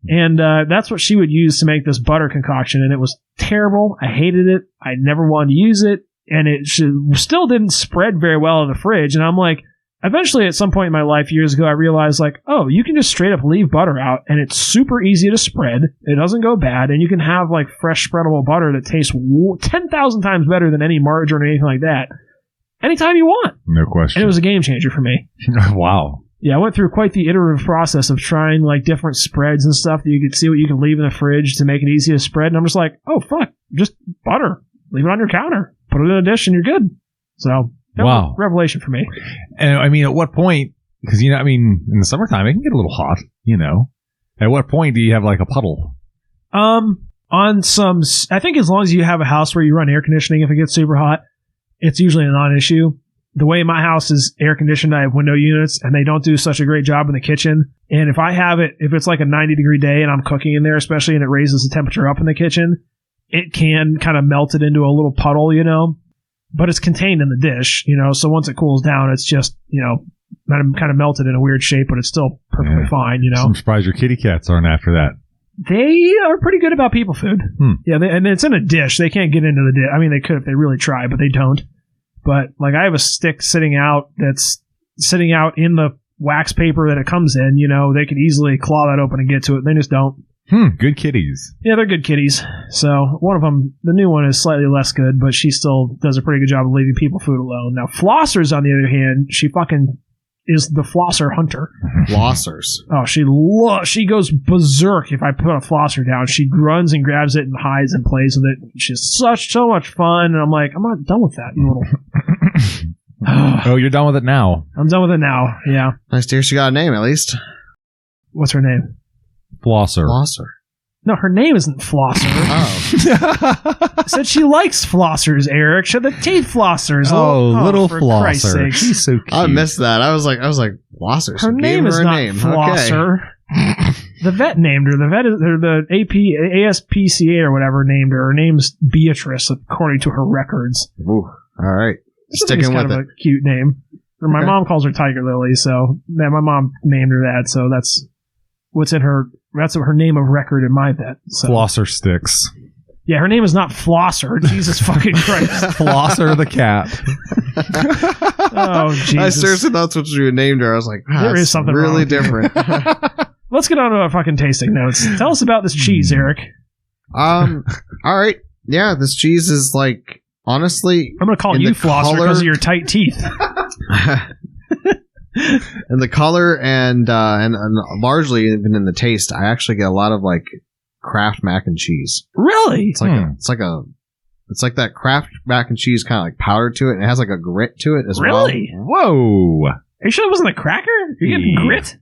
And that's what she would use to make this butter concoction. And it was terrible. I hated it. I never wanted to use it. And it still didn't spread very well in the fridge. And I'm like, eventually at some point in my life years ago, I realized like, oh, you can just straight up leave butter out and it's super easy to spread. It doesn't go bad. And you can have like fresh spreadable butter that tastes 10,000 times better than any margarine or anything like that. Anytime you want. No question. And it was a game changer for me. Wow. Yeah, I went through quite the iterative process of trying like different spreads and stuff that you could see what you can leave in the fridge to make it easy to spread. And I'm just like, oh, fuck, just butter. Leave it on your counter. Put it in a dish and you're good. So, that was a revelation for me. And I mean, at what point, because, you know, I mean, in the summertime, it can get a little hot, you know. At what point do you have like a puddle? On some, I think as long as you have a house where you run air conditioning, if it gets super hot, it's usually a non-issue. The way my house is air conditioned, I have window units, and they don't do such a great job in the kitchen. And if it's like a 90-degree day and I'm cooking in there, especially, and it raises the temperature up in the kitchen, it can kind of melt it into a little puddle, you know, but it's contained in the dish, you know, so once it cools down, it's just, you know, kind of melted in a weird shape, but it's still perfectly fine, you know. I'm surprised your kitty cats aren't after that. They are pretty good about people food. Yeah, and it's in a dish. They can't get into the dish. I mean, they could if they really try, but they don't. But, like, I have a stick sitting out that's sitting out in the wax paper that it comes in, you know. They could easily claw that open and get to it. They just don't. Good kitties. Yeah, they're good kitties. So, one of them, the new one, is slightly less good, but she still does a pretty good job of leaving people food alone. Now, Flossers, on the other hand, she fucking is the flosser hunter. Flossers. Oh, she goes berserk if I put a flosser down. She runs and grabs it and hides and plays with it. She's so much fun, and I'm like, I'm not done with that, you little... Oh, you're done with it now. I'm done with it now, yeah. Nice to hear she got a name, at least. What's her name? Flosser. No, her name isn't Flosser. Oh. Said she likes flossers, Eric. She had the teeth flossers. Little for Flosser. Christ's sake. She's so cute. I missed that. I was like, Flossers. Her name is not Flosser. Okay. The vet named her. The ASPCA or whatever named her. Her name's Beatrice, according to her records. Ooh, all right. Sticking with kind of a cute name. My mom calls her Tiger Lily, so my mom named her that. So that's what's in her. That's her name of record in my vet. So. Flosser Sticks. Yeah, her name is not Flosser. Jesus fucking Christ. Flosser the cat. Oh, Jesus. I seriously thought that's what you named her. I was like, there is something really different. Let's get on to our fucking tasting notes. Tell us about this cheese, Eric. All right. Yeah, this cheese is like, honestly... I'm going to call you Flosser because of your tight teeth. And the color and largely even in the taste, I actually get a lot of like Kraft mac and cheese. Really? It's like that Kraft mac and cheese kind of like powder to it, and it has like a grit to it as well. Really? Whoa! Are you sure it wasn't a cracker? You're getting grit?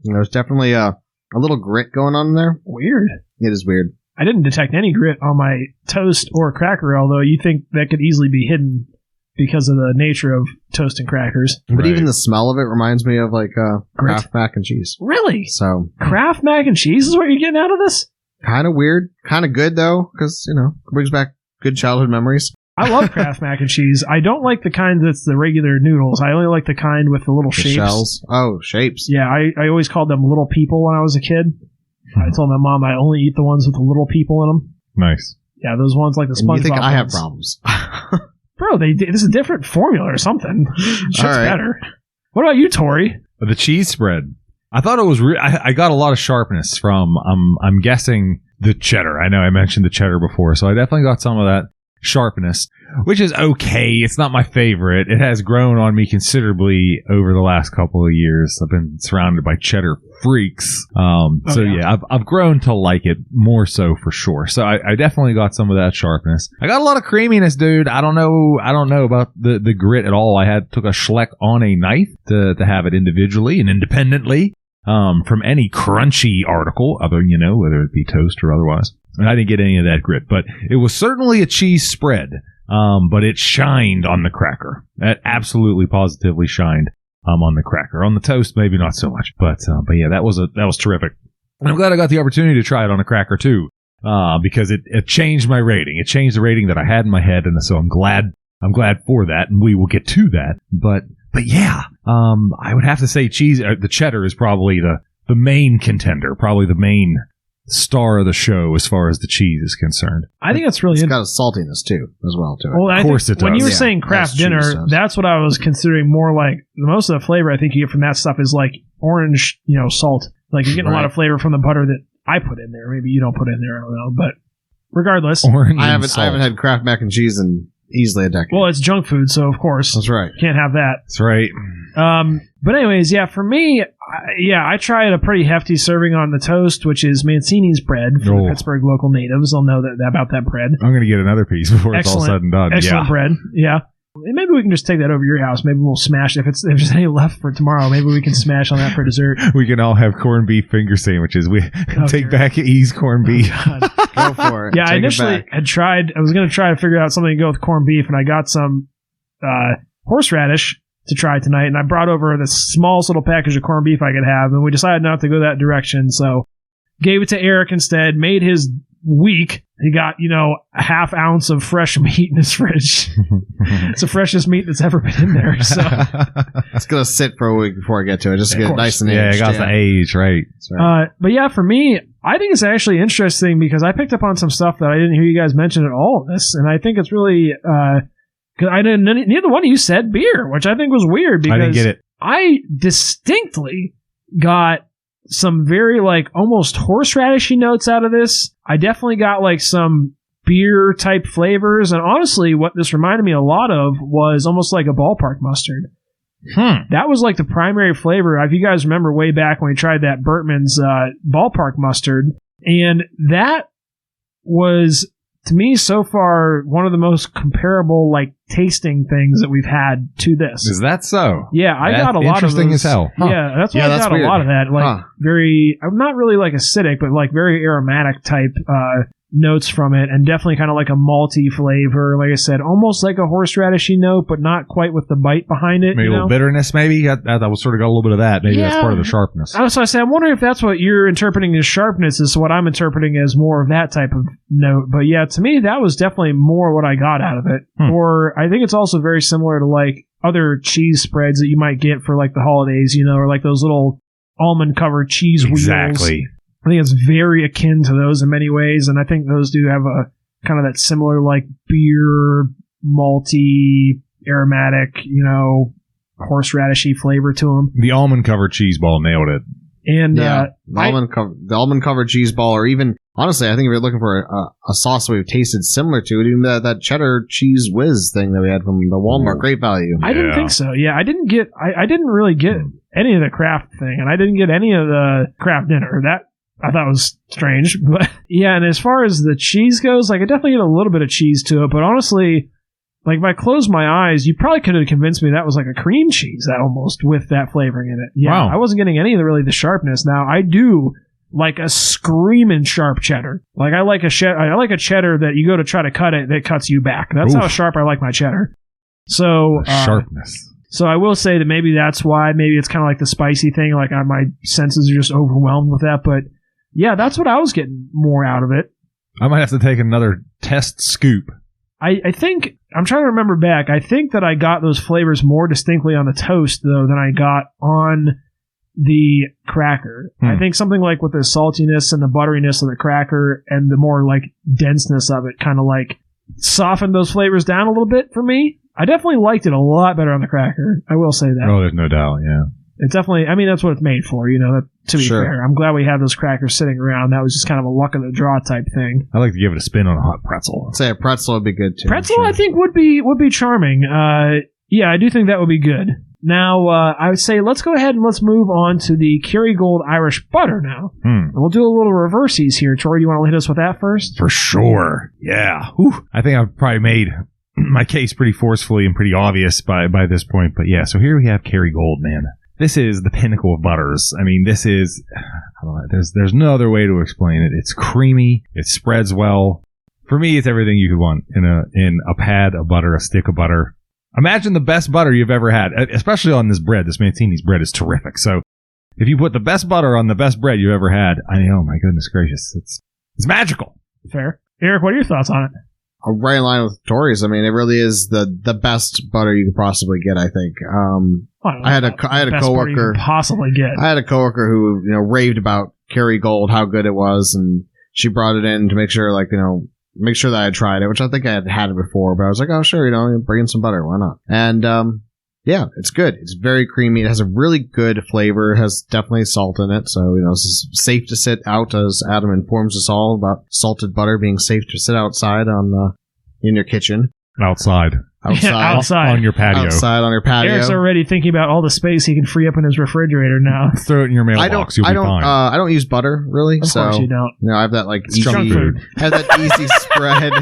There's definitely a little grit going on in there. Weird. It is weird. I didn't detect any grit on my toast or cracker, although you think that could easily be hidden because of the nature of toast and crackers. But even the smell of it reminds me of like Kraft mac and cheese. Really? So Kraft mac and cheese is what you're getting out of this? Kind of weird. Kind of good though, because, you know, it brings back good childhood memories. I love Kraft mac and cheese. I don't like the kind that's the regular noodles. I only like the kind with the little shapes. Shells. Oh, shapes. Yeah, I always called them little people when I was a kid. I told my mom I only eat the ones with the little people in them. Nice. Yeah, those ones like the SpongeBob You think I have ones. problems? Bro, this is a different formula or something. Shit's better. What about you, Tori? The cheese spread. I thought it was I got a lot of sharpness from, I'm guessing, the cheddar. I know I mentioned the cheddar before, so I definitely got some of that sharpness, which is okay. It's not my favorite. It has grown on me considerably over the last couple of years. I've been surrounded by cheddar freaks. I've grown to like it more so for sure. So I definitely got some of that sharpness. I got a lot of creaminess, dude. I don't know about the grit at all. I took a Schleck on a knife to have it individually and independently from any crunchy article, other, whether it be toast or otherwise. And I didn't get any of that grit, but it was certainly a cheese spread. but it shined on the cracker. That absolutely positively shined on the cracker. On the toast, maybe not so much, but yeah, that was terrific. And I'm glad I got the opportunity to try it on a cracker too, because it changed my rating. It changed the rating that I had in my head, and so I'm glad for that, and we will get to that. But yeah, I would have to say the cheddar is probably the main contender, probably the main star of the show as far as the cheese is concerned. I think that's really it's got a saltiness too, as well. To it. Well, of course it does. When you were saying craft dinner, that's what I was considering more like. Most of the flavor I think you get from that stuff is like orange, salt. Like you're getting a lot of flavor from the butter that I put in there. Maybe you don't put in there. I don't know, but regardless, I haven't had Kraft mac and cheese in easily a decade. Well, it's junk food, so of course that's right. Can't have that. That's right. But anyways, yeah, for me, I tried a pretty hefty serving on the toast, which is Mancini's bread for the Pittsburgh local natives. They'll know about that bread. I'm going to get another piece before it's all said and done. Excellent bread. Yeah. Maybe we can just take that over to your house. Maybe we'll smash if there's any left for tomorrow. Maybe we can smash on that for dessert. We can all have corned beef finger sandwiches. We take back E's corned beef. Go for it. Yeah, I initially had tried. I was going to try to figure out something to go with corned beef, and I got some horseradish to try tonight, and I brought over the smallest little package of corned beef I could have, and we decided not to go that direction, so gave it to Eric instead, made his week. He got, a half ounce of fresh meat in his fridge. It's the freshest meat that's ever been in there, so. It's going to sit for a week before I get to it, just to get it nice and aged. Yeah, it got the age, right. But yeah, for me, I think it's actually interesting because I picked up on some stuff that I didn't hear you guys mention at all in this, and I think it's really, because neither one of you said beer, which I think was weird because I didn't get it. I distinctly got some very almost horseradishy notes out of this. I definitely got some beer type flavors, and honestly, what this reminded me a lot of was almost like a ballpark mustard. That was the primary flavor. If you guys remember way back when we tried that Bertman's ballpark mustard, and that was, to me, so far, one of the most comparable, tasting things that we've had to this. Is that so? Yeah, I got a lot of those. Interesting as hell. Huh. Yeah, that's why I got weird. A lot of that. Very, not really acidic, but very aromatic type notes from it, and definitely kind of a malty flavor. Like I said, almost like a horseradishy note, but not quite with the bite behind it. Maybe a little bitterness, maybe? I was sort of got a little bit of that. Maybe that's part of the sharpness. So I say, I'm wondering if that's what you're interpreting as sharpness is what I'm interpreting as more of that type of note. But yeah, to me, that was definitely more what I got out of it. Or I think it's also very similar to other cheese spreads that you might get for the holidays, or those little almond covered cheese wheels. Exactly. I think it's very akin to those in many ways, and I think those do have a kind of that similar beer, malty, aromatic, horseradishy flavor to them. The almond covered cheese ball nailed it. And the almond covered cheese ball, or even honestly, I think if you're looking for a sauce that we've tasted similar to it, even that cheddar cheese whiz thing that we had from the Walmart, great value. I didn't think so. Yeah, I didn't really get any of the Kraft thing, and I didn't get any of the Kraft dinner. That I thought was strange, but yeah. And as far as the cheese goes, I definitely get a little bit of cheese to it, but honestly, if I closed my eyes, you probably could have convinced me that was a cream cheese almost with that flavoring in it. Yeah, wow. I wasn't getting any of the sharpness. Now I do like a screaming sharp cheddar. I like a cheddar that you go to try to cut it, that cuts you back. That's how sharp I like my cheddar. So sharpness. So I will say that maybe that's why. Maybe it's kind of the spicy thing. My senses are just overwhelmed with that, but. Yeah, that's what I was getting more out of it. I might have to take another test scoop. I think, I'm trying to remember back, I think that I got those flavors more distinctly on the toast, though, than I got on the cracker. I think something with the saltiness and the butteriness of the cracker and the more denseness of it kind of softened those flavors down a little bit for me. I definitely liked it a lot better on the cracker. I will say that. Oh, there's no doubt, yeah. It's definitely, that's what it's made for, to be fair. I'm glad we have those crackers sitting around. That was just kind of a luck of the draw type thing. I like to give it a spin on a hot pretzel. I'd say a pretzel would be good too. Pretzel, I think, would be charming. Yeah, I do think that would be good. Now, I would say let's go ahead and let's move on to the KerryGold Irish Butter now. We'll do a little reversies here. Troy, do you want to hit us with that first? For sure. Yeah. Whew. I think I've probably made my case pretty forcefully and pretty obvious by this point. But yeah, so here we have KerryGold, man. This is the pinnacle of butters. This is, I don't know, there's no other way to explain it. It's creamy. It spreads well. For me, it's everything you could want in a pad of butter, a stick of butter. Imagine the best butter you've ever had, especially on this bread. This Mancini's bread is terrific. So if you put the best butter on the best bread you've ever had, oh my goodness gracious, it's magical. Fair. Eric, what are your thoughts on it? I'm right in line with Tori's. I mean, it really is the best butter you could possibly get, I think. I had a coworker possibly get. I had a coworker who, raved about KerryGold, how good it was, and she brought it in to make sure, make sure that I had tried it, which I think I had it before, but I was like, oh, sure, bring in some butter. Why not? And, yeah, it's good. It's very creamy. It has a really good flavor. It has definitely salt in it. So, this is safe to sit out, as Adam informs us all about salted butter being safe to sit outside in your kitchen. Outside. Outside. On your patio. Outside on your patio. Eric's already thinking about all the space he can free up in his refrigerator now. Throw it in your mailbox. You'll be fine. I don't use butter, really. Of course you don't. I have that, easy food. I have that easy spread.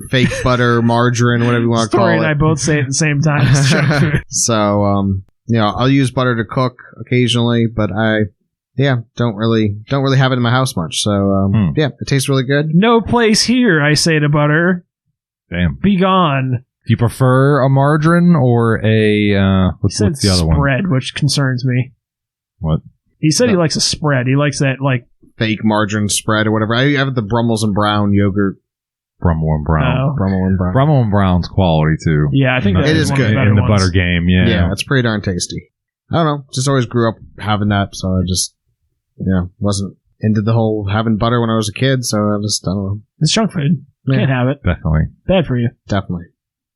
Fake butter, margarine, whatever you want to call it. Story and I both say it at the same time. So, I'll use butter to cook occasionally, but I don't really have it in my house much. So, it tastes really good. No place here, I say to butter. Damn. Be gone. Do you prefer a margarine or a what's the other one? Spread, which concerns me. What? He said he likes a spread. He likes that fake margarine spread or whatever. I have the Brummels and Brown yogurt. Brummel and Brown. Oh. Brummel and Brown's quality too. Yeah, I think it is good in the butter game. Yeah, yeah, it's pretty darn tasty. I don't know. Just always grew up having that, so I just wasn't into the whole having butter when I was a kid. So I don't know. It's junk food. Can't have it. Definitely bad for you. Definitely.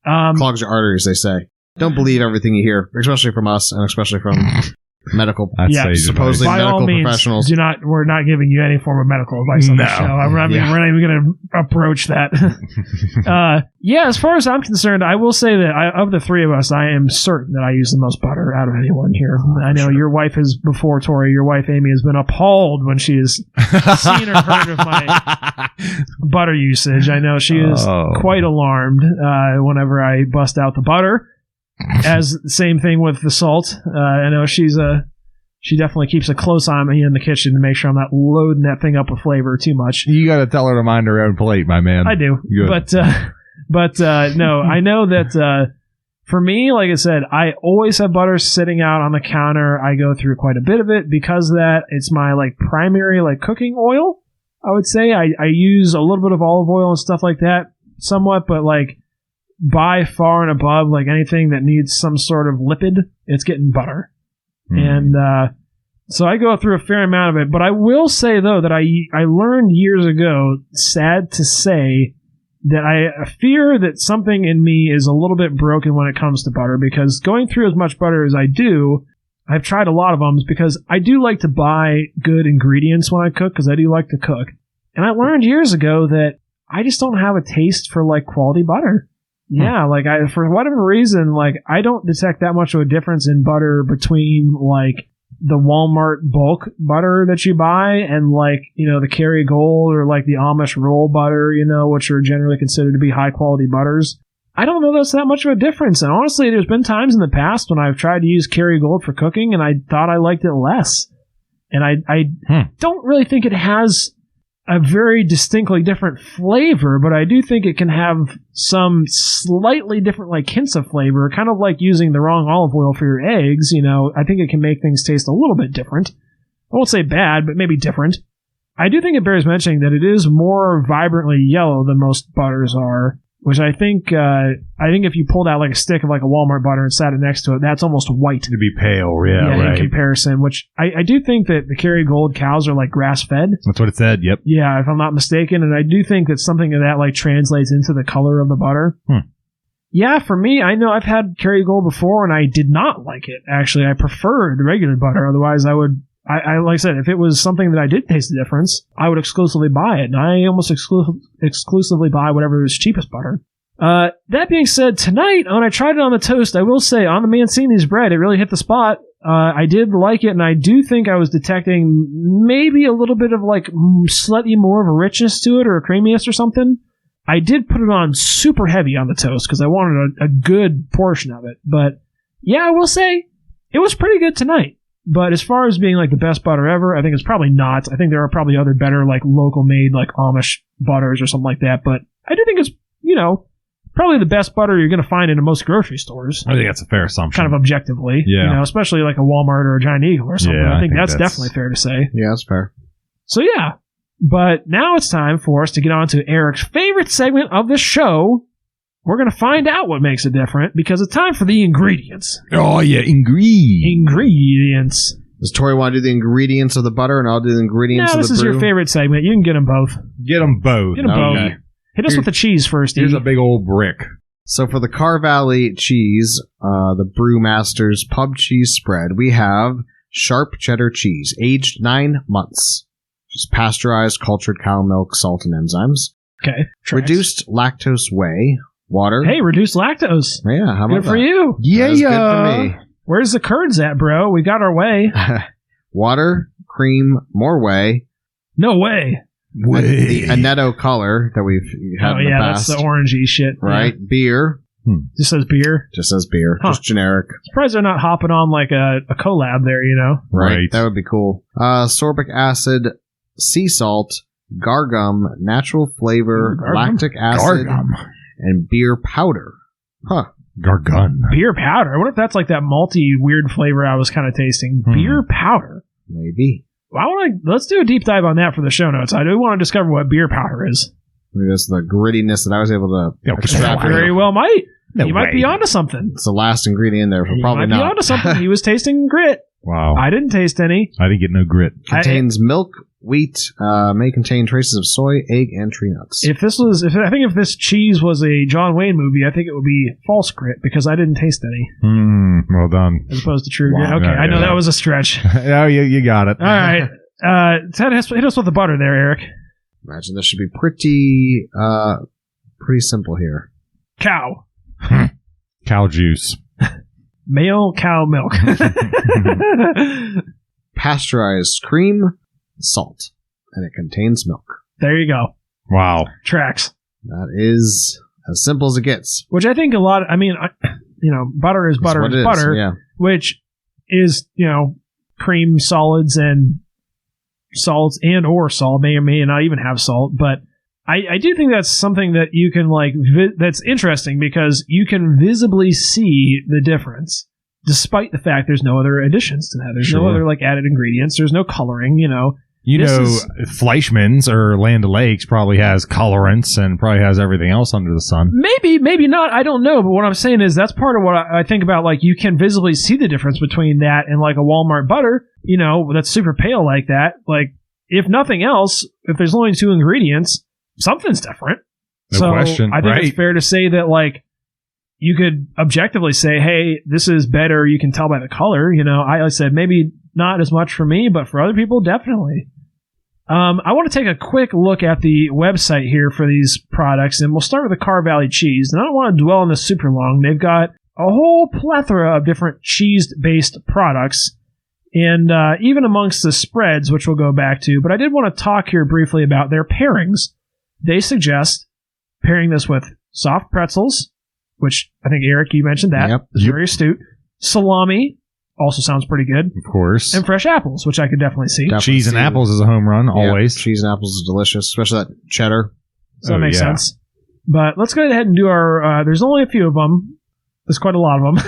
Clogs your arteries, they say. Don't believe everything you hear, especially from us, and especially from medical, supposedly by medical all means, professionals. We're not giving you any form of medical advice on the show. We're not even going to approach that. As far as I'm concerned, I will say that of the three of us, I am certain that I use the most butter out of anyone here. I know your wife has, before Tori, your wife Amy has been appalled when she has seen or heard of my butter usage. I know she is quite alarmed whenever I bust out the butter. As same thing with the salt. I know she definitely keeps a close eye on me in the kitchen to make sure I'm not loading that thing up with flavor too much. You got to tell her to mind her own plate, my man. I do. Good. But no, I know that for me, like I said, I always have butter sitting out on the counter. I go through quite a bit of it because of that. It's my primary cooking oil. I would say I use a little bit of olive oil and stuff like that, somewhat, but by far and above, anything that needs some sort of lipid, it's getting butter. And so I go through a fair amount of it. But I will say, though, that I learned years ago, sad to say, that I fear that something in me is a little bit broken when it comes to butter, because going through as much butter as I do, I've tried a lot of them because I do like to buy good ingredients when I cook, because I do like to cook. And I learned years ago that I just don't have a taste for quality butter. Yeah, for whatever reason, I don't detect that much of a difference in butter between, the Walmart bulk butter that you buy and, the KerryGold or, the Amish roll butter, which are generally considered to be high-quality butters. I don't know that's that much of a difference. And honestly, there's been times in the past when I've tried to use KerryGold for cooking and I thought I liked it less. And I don't really think it has a very distinctly different flavor, but I do think it can have some slightly different hints of flavor, kind of like using the wrong olive oil for your eggs. I think it can make things taste a little bit different. I won't say bad, but maybe different. I do think it bears mentioning that it is more vibrantly yellow than most butters are, which I think if you pulled out a stick of a Walmart butter and sat it next to it, that's almost white. To be pale, right. In comparison, which I do think that the KerryGold cows are grass-fed. That's what it said, yep. Yeah, if I'm not mistaken, and I do think that something of that translates into the color of the butter. Yeah, for me, I know I've had KerryGold before, and I did not like it. Actually, I preferred regular butter. Otherwise, I would... I like I said, if it was something that I did taste the difference, I would exclusively buy it. And I almost exclusively buy whatever is cheapest butter. That being said, tonight, when I tried it on the toast, I will say, on the Mancini's bread, it really hit the spot. I did like it, and I do think I was detecting maybe a little bit of slightly more of a richness to it, or a creaminess or something. I did put it on super heavy on the toast, because I wanted a good portion of it. But, yeah, I will say, it was pretty good tonight. But as far as being like the best butter ever, I think it's probably not. I think there are probably other better like local made like Amish butters or something like that. But I do think it's, probably the best butter you're going to find in most grocery stores. I think that's a fair assumption. Kind of objectively. Yeah. Especially like a Walmart or a Giant Eagle or something. Yeah, I think that's definitely fair to say. Yeah, that's fair. So yeah. But now it's time for us to get on to Eric's favorite segment of the show. We're going to find out what makes it different because it's time for the ingredients. Oh, yeah, Ingredients. Does Tori want to do the ingredients of the butter and I'll do the ingredients of the brew? This is your favorite segment. You can get them both. Get them both. Okay. Hit us with the cheese first, Here's Steve. a big old brick. So for the Carr Valley cheese, the Brewmaster's pub cheese spread, we have sharp cheddar cheese, aged 9 months. Just pasteurized, cultured cow milk, salt, and enzymes. Okay. Reduced lactose whey, water. Hey, reduced lactose. Yeah, how about Good for you. Yeah, Good for me. Where's the curds at, bro? We got our whey. Water, cream, more whey. No way. The Annetto color that we've had in the past. That's the orangey shit. Right. Yeah. Beer. Just says beer. Just says beer. Huh. Just generic. Surprised they're not hopping on like a collab there, Right. That would be cool. Sorbic acid, sea salt, gargum, natural flavor, lactic acid, and beer powder. Huh. Gargun. Beer powder. I wonder if that's like that malty weird flavor I was kind of tasting. Beer powder. Maybe. Let's do a deep dive on that for the show notes. I do want to discover what beer powder is. Maybe that's the grittiness that I was able to extrapolate. Very well might. No you way. might be onto something. It's the last ingredient in there, but probably might not. be onto something. He was tasting grit. Wow. I didn't taste any. I didn't get no grit. Contains milk, wheat, may contain traces of soy, egg, and tree nuts. If this cheese was a John Wayne movie, I think it would be false grit because I didn't taste any. Well done. As opposed to true grit. Wow. Okay, Yeah, I know yeah. that was a stretch. Oh, you got it. All right. Hit us with the butter there, Eric. Imagine this should be pretty simple here. Cow. Cow juice. Male cow milk. Pasteurized cream, salt, and it contains milk. There you go. Wow. Tracks. That is as simple as it gets. Which I think butter is butter That's what is it butter, yeah. which is, cream solids and salts and or salt, may or may not even have salt, but I do think that's something that you can that's interesting because you can visibly see the difference despite the fact there's no other additions to that. There's no other added ingredients. There's no coloring, Fleischmann's or Land O'Lakes probably has colorants and probably has everything else under the sun. Maybe not. I don't know. But what I'm saying is that's part of what I think about. You can visibly see the difference between that and a Walmart butter, that's super pale like that. If nothing else, if there's only 2 ingredients, something's different. No question. I think it's fair to say that you could objectively say, hey, this is better. You can tell by the color. I said maybe not as much for me, but for other people, definitely. I want to take a quick look at the website here for these products, and we'll start with the Carr Valley cheese. And I don't want to dwell on this super long. They've got a whole plethora of different cheese-based products, and even amongst the spreads, which we'll go back to. But I did want to talk here briefly about their pairings. They suggest pairing this with soft pretzels, which I think, Eric, you mentioned that. Yep. It's very astute. Salami also sounds pretty good. Of course. And fresh apples, which I could definitely see. Cheese and apples is a home run, always. Cheese and apples is delicious, especially that cheddar. So that makes sense. But let's go ahead and do our... there's only a few of them. There's quite a lot of them.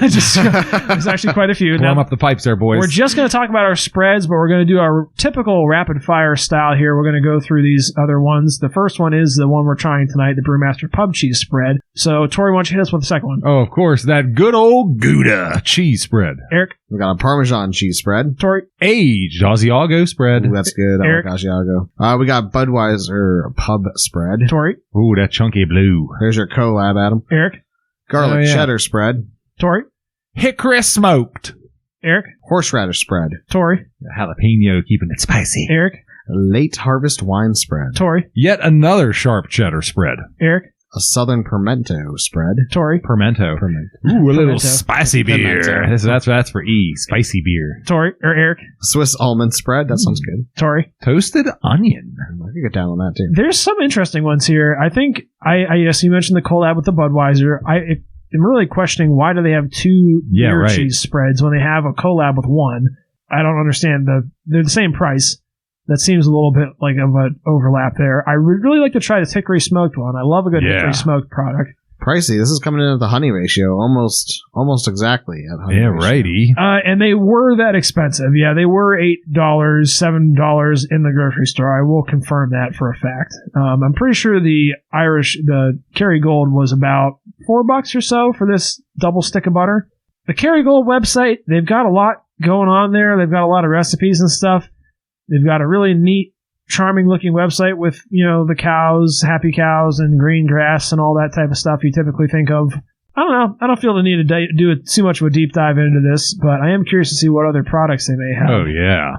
There's actually quite a few. Blow them up the pipes there, boys. We're just going to talk about our spreads, but we're going to do our typical rapid-fire style here. We're going to go through these other ones. The first one is the one we're trying tonight, the Brewmaster Pub Cheese Spread. So, Tori, why don't you hit us with the second one? Oh, of course. That good old Gouda cheese spread. Eric? We got a Parmesan cheese spread. Tori? Aged Asiago spread. Ooh, that's good. Eric? I like Asiago. We got Budweiser Pub spread. Tori? Ooh, that chunky blue. There's your collab, Adam. Eric? Garlic cheddar spread. Tori? Hickory smoked. Eric? Horseradish spread. Tori? Jalapeno keeping it spicy. Eric? Late harvest wine spread. Tori? Yet another sharp cheddar spread. Eric? A southern pimento spread. Tori? Pimento. Ooh, a little spicy beer. Pimento. That's for E. Spicy beer. Tori? Or Eric? Swiss almond spread. That sounds good. Tori? Toasted onion. I could get down on that too. There's some interesting ones here. I think, yes, you mentioned the collab with the Budweiser. I'm really questioning why do they have 2 beer cheese spreads when they have a collab with one. I don't understand. They're the same price. That seems a little bit like of an overlap there. I would really like to try the hickory smoked one. I love a good hickory smoked product. Pricey. This is coming in at the honey ratio, almost exactly at honey ratio. Righty. And they were that expensive. Yeah, they were $8, $7 in the grocery store. I will confirm that for a fact. I'm pretty sure the KerryGold was about $4 or so for this double stick of butter. The KerryGold website, they've got a lot going on there. They've got a lot of recipes and stuff. They've got a really neat, charming looking website with, the cows, happy cows, and green grass and all that type of stuff you typically think of. I don't know. I don't feel the need to do too much of a deep dive into this, but I am curious to see what other products they may have. Oh, yeah.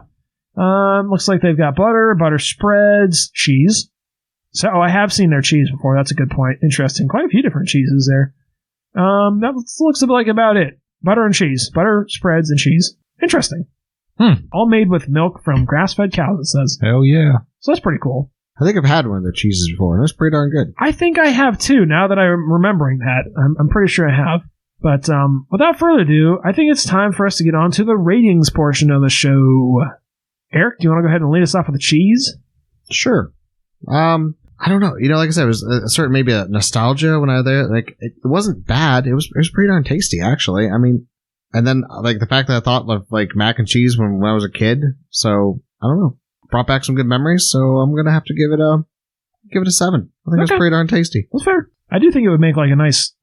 Looks like they've got butter spreads, cheese. So, I have seen their cheese before. That's a good point. Interesting. Quite a few different cheeses there. That looks like about it. Butter and cheese. Butter, spreads, and cheese. Interesting. All made with milk from grass-fed cows, it says. Hell yeah. So that's pretty cool. I think I've had one of their cheeses before, and it's pretty darn good. I think I have, too, now that I'm remembering that. I'm pretty sure I have. But without further ado, I think it's time for us to get on to the ratings portion of the show. Eric, do you want to go ahead and lead us off with the cheese? Sure. I don't know. Like I said, it was a certain maybe a nostalgia when I was there. Like, it wasn't bad. It was pretty darn tasty, actually. I mean... And then, the fact that I thought of, mac and cheese when I was a kid. So, I don't know. Brought back some good memories, so I'm going to have to give it a 7. I think it's pretty darn tasty. That's fair. I do think it would make, a nice,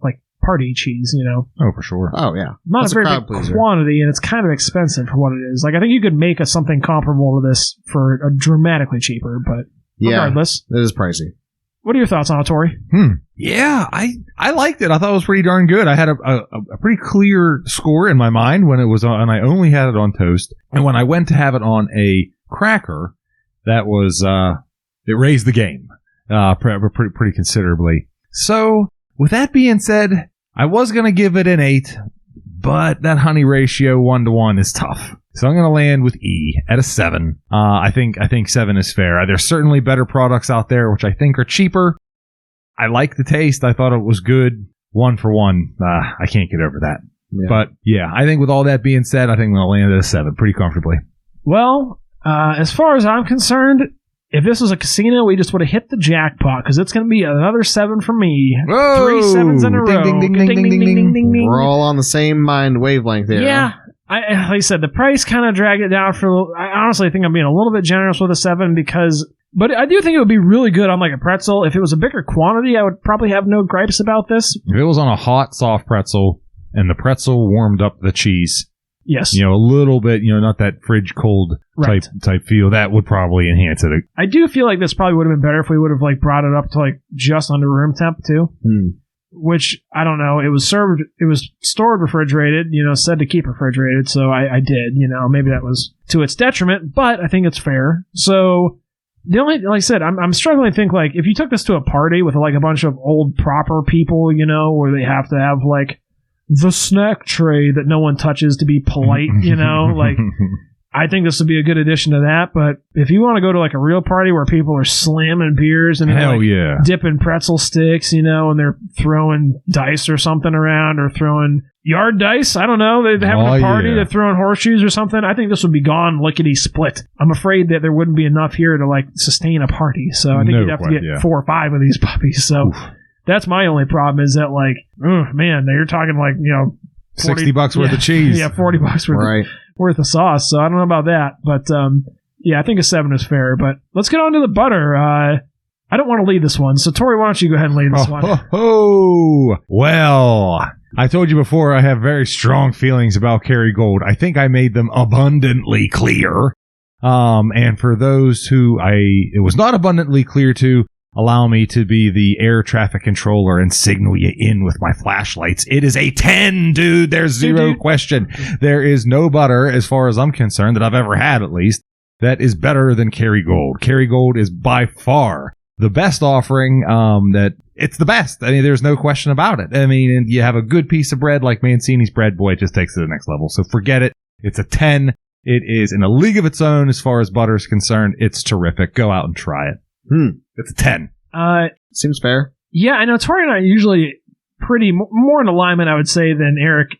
party cheese, Oh, for sure. Oh, yeah. Not a very big quantity, and it's kind of expensive for what it is. I think you could make something comparable to this for a dramatically cheaper, but regardless. It is pricey. What are your thoughts on it, Tori? Yeah, I liked it. I thought it was pretty darn good. I had a pretty clear score in my mind when it was on, and I only had it on toast. And when I went to have it on a cracker, that was, it raised the game, pretty considerably. So, with that being said, I was going to give it an 8, but that honey ratio 1-to-1 is tough. So I'm going to land with E at a 7. I think 7 is fair. There's certainly better products out there, which I think are cheaper. I like the taste. I thought it was good. 1 for 1. I can't get over that. Yeah. But yeah, I think with all that being said, I think I'm going to land at a 7 pretty comfortably. Well, as far as I'm concerned, if this was a casino, we just would have hit the jackpot because it's going to be another 7 for me. Whoa! 3 7s in a row. Ding, ding, ding, ding, ding, ding. We're all on the same mind wavelength there. Yeah. Like I said, the price kind of dragged it down for a little. I honestly think I'm being a little bit generous with a 7 but I do think it would be really good on a pretzel. If it was a bigger quantity, I would probably have no gripes about this. If it was on a hot, soft pretzel and the pretzel warmed up the cheese, yes, a little bit, not that fridge cold type feel, that would probably enhance it. I do feel like this probably would have been better if we would have brought it up to just under room temp too. Which, I don't know, it was stored refrigerated, said to keep refrigerated, so I did, maybe that was to its detriment, but I think it's fair. So, the only, like I said, I'm struggling to think, if you took this to a party with, a bunch of old proper people, where they have to have, the snack tray that no one touches to be polite, I think this would be a good addition to that, but if you want to go to a real party where people are slamming beers and dipping pretzel sticks, and they're throwing dice or something around or throwing yard dice, I don't know, they're having a party, they're throwing horseshoes or something, I think this would be gone lickety split. I'm afraid that there wouldn't be enough here to sustain a party, so I think you'd have to get 4 or 5 of these puppies, so that's my only problem is that man, you're talking $60 worth of cheese. Yeah, $40 worth of sauce. So I don't know about that, but I think a 7 is fair. But let's get on to the butter. I don't want to lead this one, so Tori, why don't you go ahead and lead this one? Well, I told you before I have very strong feelings about KerryGold. I think I made them abundantly clear. And for those who it was not abundantly clear to, allow me to be the air traffic controller and signal you in with my flashlights. It is a 10, dude. There's zero question. There is no butter, as far as I'm concerned, that I've ever had, at least, that is better than KerryGold. KerryGold is by far the best offering, that it's the best. I mean, there's no question about it. I mean, and you have a good piece of bread like Mancini's bread, boy, it just takes it to the next level. So forget it. It's a 10. It is in a league of its own as far as butter is concerned. It's terrific. Go out and try it. It's a 10. Seems fair. Yeah, I know Tori and I are usually pretty more in alignment, I would say, than Eric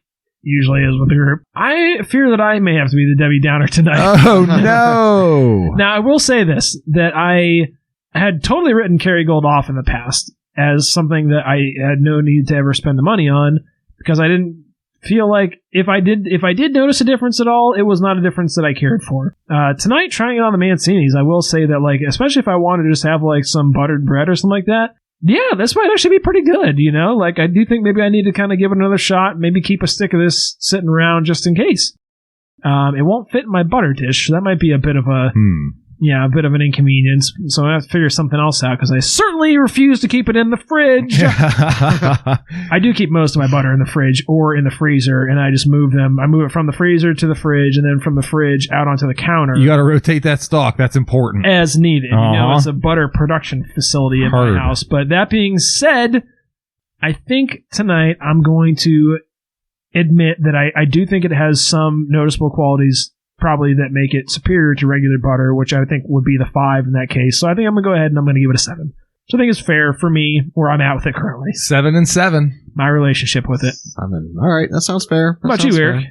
usually is with the group. I fear that I may have to be the Debbie Downer tonight. Oh, no. Now, I will say this, that I had totally written KerryGold off in the past as something that I had no need to ever spend the money on, because I didn't feel like if I did notice a difference at all, it was not a difference that I cared for. Tonight, trying it on the Mancinis, I will say that, like, especially if I wanted to just have like some buttered bread or something like that, yeah, this might actually be pretty good, you know? Like, I do think maybe I need to kind of give it another shot, maybe keep a stick of this sitting around just in case. It won't fit in my butter dish, so that might be a bit of a bit of an inconvenience. So I have to figure something else out, because I certainly refuse to keep it in the fridge. I do keep most of my butter in the fridge or in the freezer, and I just move them. I move it from the freezer to the fridge, and then from the fridge out onto the counter. You got to rotate that stock. That's important. As needed. You know, it's a butter production facility in my house. But that being said, I think tonight I'm going to admit that I do think it has some noticeable qualities probably that make it superior to regular butter, which I think would be the 5 in that case. So I think I'm going to go ahead and I'm going to give it a 7. So I think it's fair for me where I'm at with it currently. 7 and 7. My relationship with it. 7. All right, that sounds fair. What about you, Eric?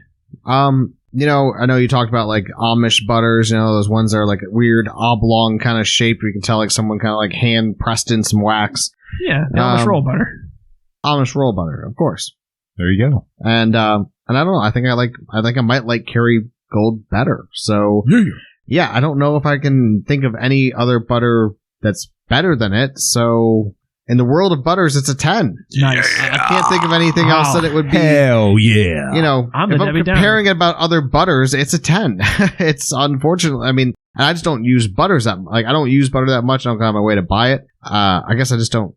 You know, I know you talked about like Amish butters, you know, those ones that are like weird oblong kind of shape where you can tell like someone kind of like hand pressed in some wax. Yeah, the Amish roll butter. Amish roll butter, of course. There you go. And I don't know, I think I might like KerryGold better. So yeah, I don't know if I can think of any other butter that's better than it. So in the world of butters, it's a 10. Nice. I can't think of anything else that it would be. Hell yeah. You know, if I'm comparing it about other butters, it's a 10. It's unfortunate. I mean, I just don't use butters that much. Like, I don't use butter that much. I don't go out of my way to buy it. I guess I just don't.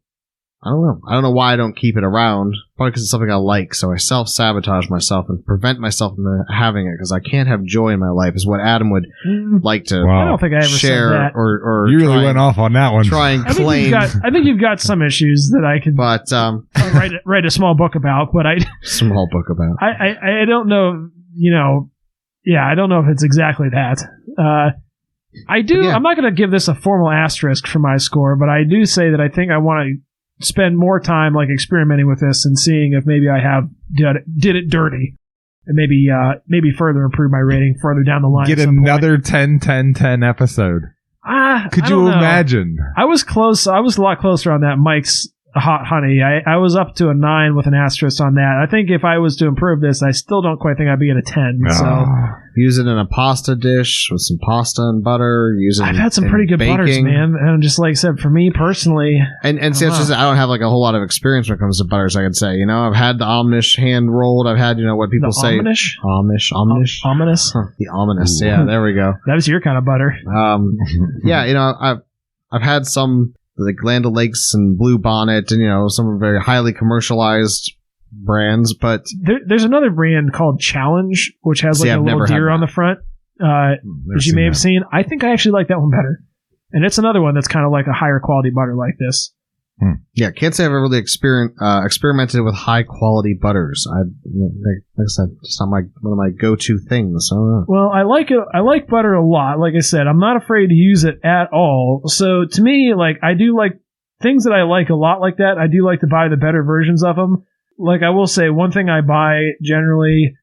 I don't know. I don't know why I don't keep it around. Probably because it's something I like. So I self-sabotage myself and prevent myself from having it because I can't have joy in my life is what Adam would like to I don't think I ever share said that. or you really went off on that one. Try and claim. I think you've got some issues that I could write a small book about. But small book about. I don't know. You know, I don't know if it's exactly that. I do. Yeah. I'm not going to give this a formal asterisk for my score, but I do say that I think I want to spend more time like experimenting with this and seeing if maybe I have did it dirty and maybe further improve my rating further down the line. Get another 10 episode. Could you imagine? I was close. I was a lot closer on that Mike's Hot Honey. I was up to a 9 with an asterisk on that. I think if I was to improve this, I still don't quite think I'd be at a 10. So use it in a pasta dish with some pasta and butter. I've had some pretty good butters, man. And just like I said, for me personally, and see, it's just I don't have like a whole lot of experience when it comes to butters. I could say, you know, I've had the Amish hand rolled. I've had, you know, what people say, Amish, ominous. The ominous. Yeah, there we go. That was your kind of butter. Yeah, you know, I've had some like Land O'Lakes and Blue Bonnet, and you know, some very highly commercialized brands, but there's another brand called Challenge, which has like a little deer on the front, which you may have seen. I think I actually like that one better, and it's another one that's kind of like a higher quality butter like this. Yeah, can't say I've ever really experimented with high quality butters. Like I said, it's not one of my go-to things. I don't know. Well, I like it. I like butter a lot. Like I said, I'm not afraid to use it at all. So to me, like I do like things that I like a lot like that. I do like to buy the better versions of them. Like I will say, one thing I buy generally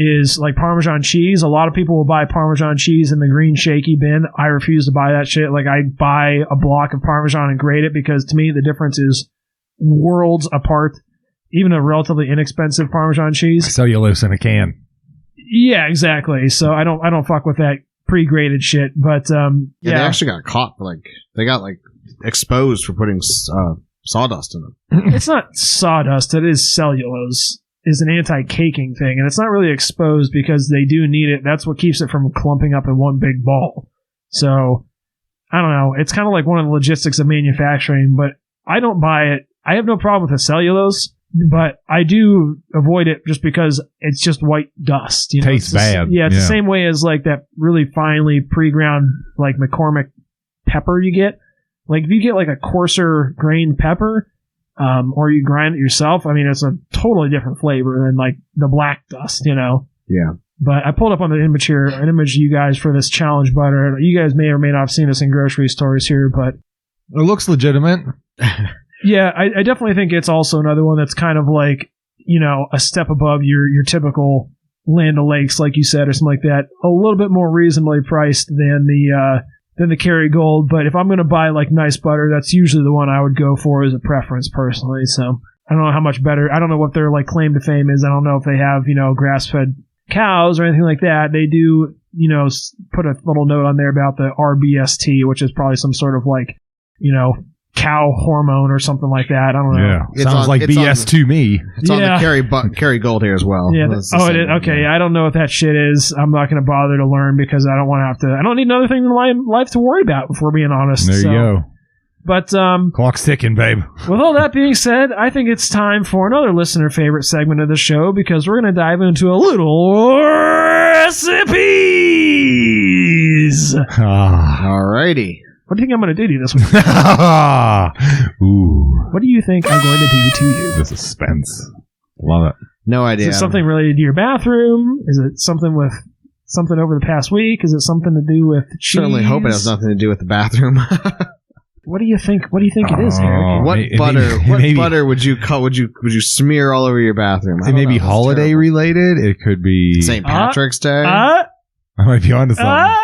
is like Parmesan cheese. A lot of people will buy Parmesan cheese in the green shaky bin. I refuse to buy that shit. Like I buy a block of Parmesan and grate it because to me the difference is worlds apart. Even a relatively inexpensive Parmesan cheese. Cellulose in a can. Yeah, exactly. So I don't fuck with that pre-grated shit. But they actually got caught for they got exposed for putting sawdust in them. It's not sawdust. It is cellulose. Is an anti-caking thing, and it's not really exposed because they do need it. That's what keeps it from clumping up in one big ball. So, I don't know. It's kind of like one of the logistics of manufacturing, but I don't buy it. I have no problem with the cellulose, but I do avoid it just because it's just white dust. You know? Tastes bad. It's the same way as like that really finely pre-ground like McCormick pepper you get. Like if you get like a coarser grained pepper, or you grind it yourself, I mean, it's a totally different flavor than like the black dust, you know? Yeah. But I pulled up on the image here, an image of you guys for this challenge butter. You guys may or may not have seen this in grocery stores here, but it looks legitimate. Yeah, I definitely think it's also another one that's kind of like, a step above your typical Land O'Lakes, like you said, or something like that. A little bit more reasonably priced than the KerryGold. But if I'm going to buy like nice butter, that's usually the one I would go for as a preference personally. So I don't know how much better. I don't know what their like claim to fame is. I don't know if they have grass-fed cows or anything like that. They do put a little note on there about the RBST, which is probably some sort of like cow hormone or something like that. I don't know. Yeah, sounds like BS to me. It's on the KerryGold here as well. Yeah. It is? Okay. Yeah. I don't know what that shit is. I'm not going to bother to learn because I don't want to have to. I don't need another thing in life to worry about, if we're being honest. There you go. But clock's ticking, babe. With all that being said, I think it's time for another listener favorite segment of the show because we're going to dive into a little recipes. Alrighty. What do you think I'm going to do to you this week? Ooh. What do you think I'm going to do to you? The suspense. Love it. No idea. Is it something related to your bathroom? Is it something with something over the past week? Is it something to do with cheese? Certainly hope it has nothing to do with the bathroom. What do you think? What do you think it is, Eric? What butter would you cut? Would you smear all over your bathroom? It may be holiday related. It could be St. Patrick's Day. I might be onto something.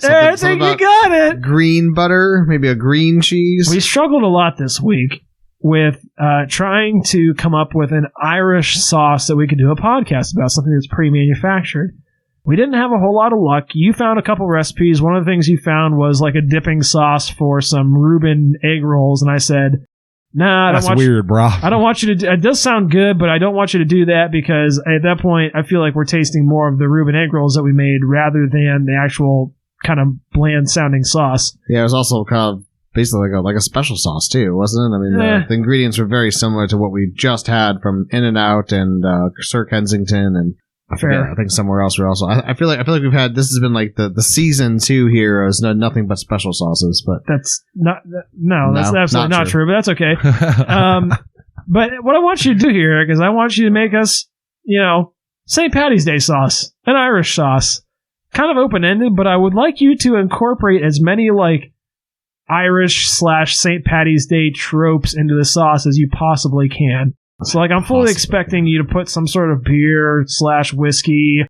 I think you got it. Green butter, maybe a green cheese. We struggled a lot this week with trying to come up with an Irish sauce that we could do a podcast about, something that's pre-manufactured. We didn't have a whole lot of luck. You found a couple recipes. One of the things you found was like a dipping sauce for some Reuben egg rolls, and I said, nah, that's weird, bro. I don't want you to. It does sound good, but I don't want you to do that because at that point, I feel like we're tasting more of the Reuben egg rolls that we made rather than the actual kind of bland sounding sauce. Yeah, it was also kind of basically like a special sauce too, wasn't it? I mean, the ingredients were very similar to what we just had from In-N-Out and Sir Kensington and. Fair. I think somewhere else we also. I feel like we've had. This has been like the season 2 here is nothing but special sauces, but that's not. No, that's absolutely not true. But that's okay. But what I want you to do here, Eric, is I want you to make us, St. Paddy's Day sauce, an Irish sauce, kind of open ended. But I would like you to incorporate as many like Irish / St. Paddy's Day tropes into the sauce as you possibly can. So, like, I'm fully expecting you to put some sort of beer / whiskey,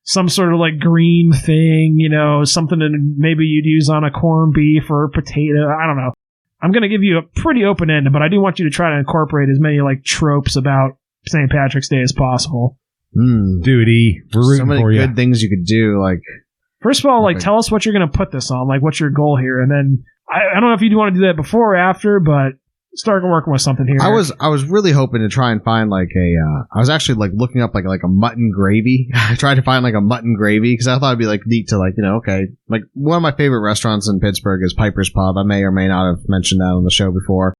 some sort of, like, green thing, something that maybe you'd use on a corned beef or a potato. I don't know. I'm going to give you a pretty open-ended, but I do want you to try to incorporate as many, like, tropes about St. Patrick's Day as possible. Duty. We're rooting so many for good things you could do, like... First of all, like, tell us what you're going to put this on. Like, what's your goal here? And then, I don't know if you want to do that before or after, but... Start working with something here. I was really hoping to try and find like I was actually like looking up like a mutton gravy. I tried to find like a mutton gravy because I thought it'd be like neat to like okay, like one of my favorite restaurants in Pittsburgh is Piper's Pub. I may or may not have mentioned that on the show before.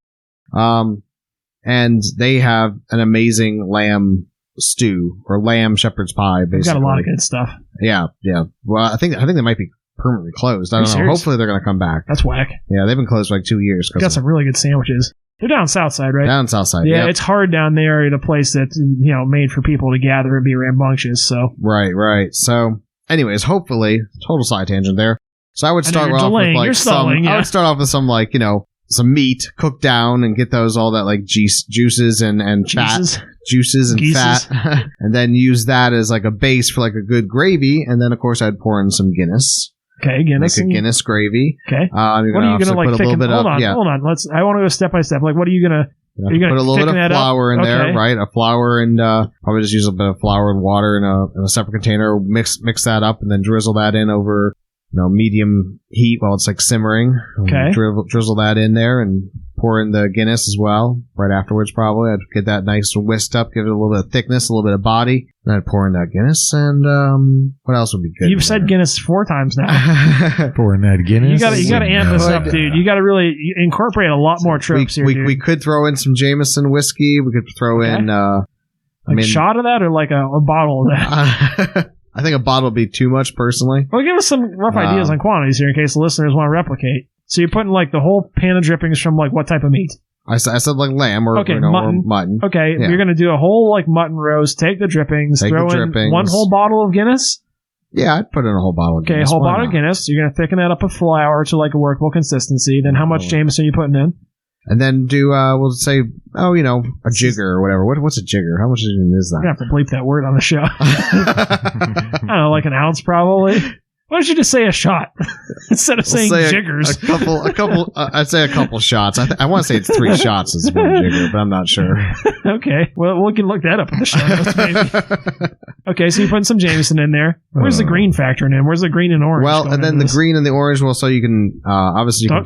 And they have an amazing lamb stew or lamb shepherd's pie. Basically, they've got a lot of good stuff. Yeah. Well, I think they might be permanently closed. I don't know. Serious? Hopefully they're going to come back. That's whack. Yeah, they've been closed for like 2 years. Got some really good sandwiches. They're down south side, right? Down south side. Yeah, It's hard down there at a place that's made for people to gather and be rambunctious. So right. So, anyways, hopefully, total side tangent there. So I would start off with like I would start off with some like some meat cooked down and get all that like juices and fat juices and Geeses. fat, and then use that as like a base for like a good gravy, and then of course I'd pour in some Guinness. Okay, Guinness. Make a Guinness gravy. Okay. What are you gonna like? Put a little bit hold on. I want to go step by step. Like, what are you gonna? Are you gonna put a little bit of flour in there, okay. right? A flour and probably just use a bit of flour and water in a separate container. Mix that up and then drizzle that in over medium heat while it's like simmering. Okay. Drizzle that in there and pour in the Guinness as well right afterwards. Probably I'd get that nice whisked up, give it a little bit of thickness, a little bit of body. Then I'd pour in that Guinness and what else would be good? You've said Guinness 4 times now. Pouring that Guinness. You got to amp this up, dude. You got to really incorporate a lot more tropes here. We could throw in some Jameson whiskey. We could throw in a shot of that or like a bottle of that. I think a bottle would be too much, personally. Well, give us some rough ideas on quantities here in case the listeners want to replicate. So you're putting like the whole pan of drippings from like what type of meat? I said like lamb or, mutton. Or mutton. Okay, You're going to do a whole like mutton roast. Take the drippings. Throw in one whole bottle of Guinness. Yeah, I'd put in a whole bottle of Guinness. Okay, a whole bottle of Guinness. You're going to thicken that up with flour to like a workable consistency. Then how much Jameson are you putting in? And then do, we'll say, a jigger or whatever. What's a jigger? How much is that? You have to bleep that word on the show. I don't know, like an ounce probably. Why don't you just say a shot instead of saying jiggers? A couple. I'd say a couple shots. I want to say it's 3 shots is one jigger, but I'm not sure. Okay, well we can look that up in the show notes, maybe. Okay, so you're putting some Jameson in there. Where's the green factoring in? Where's the green and orange? Well, and then the green and the orange. Well, so you can obviously you can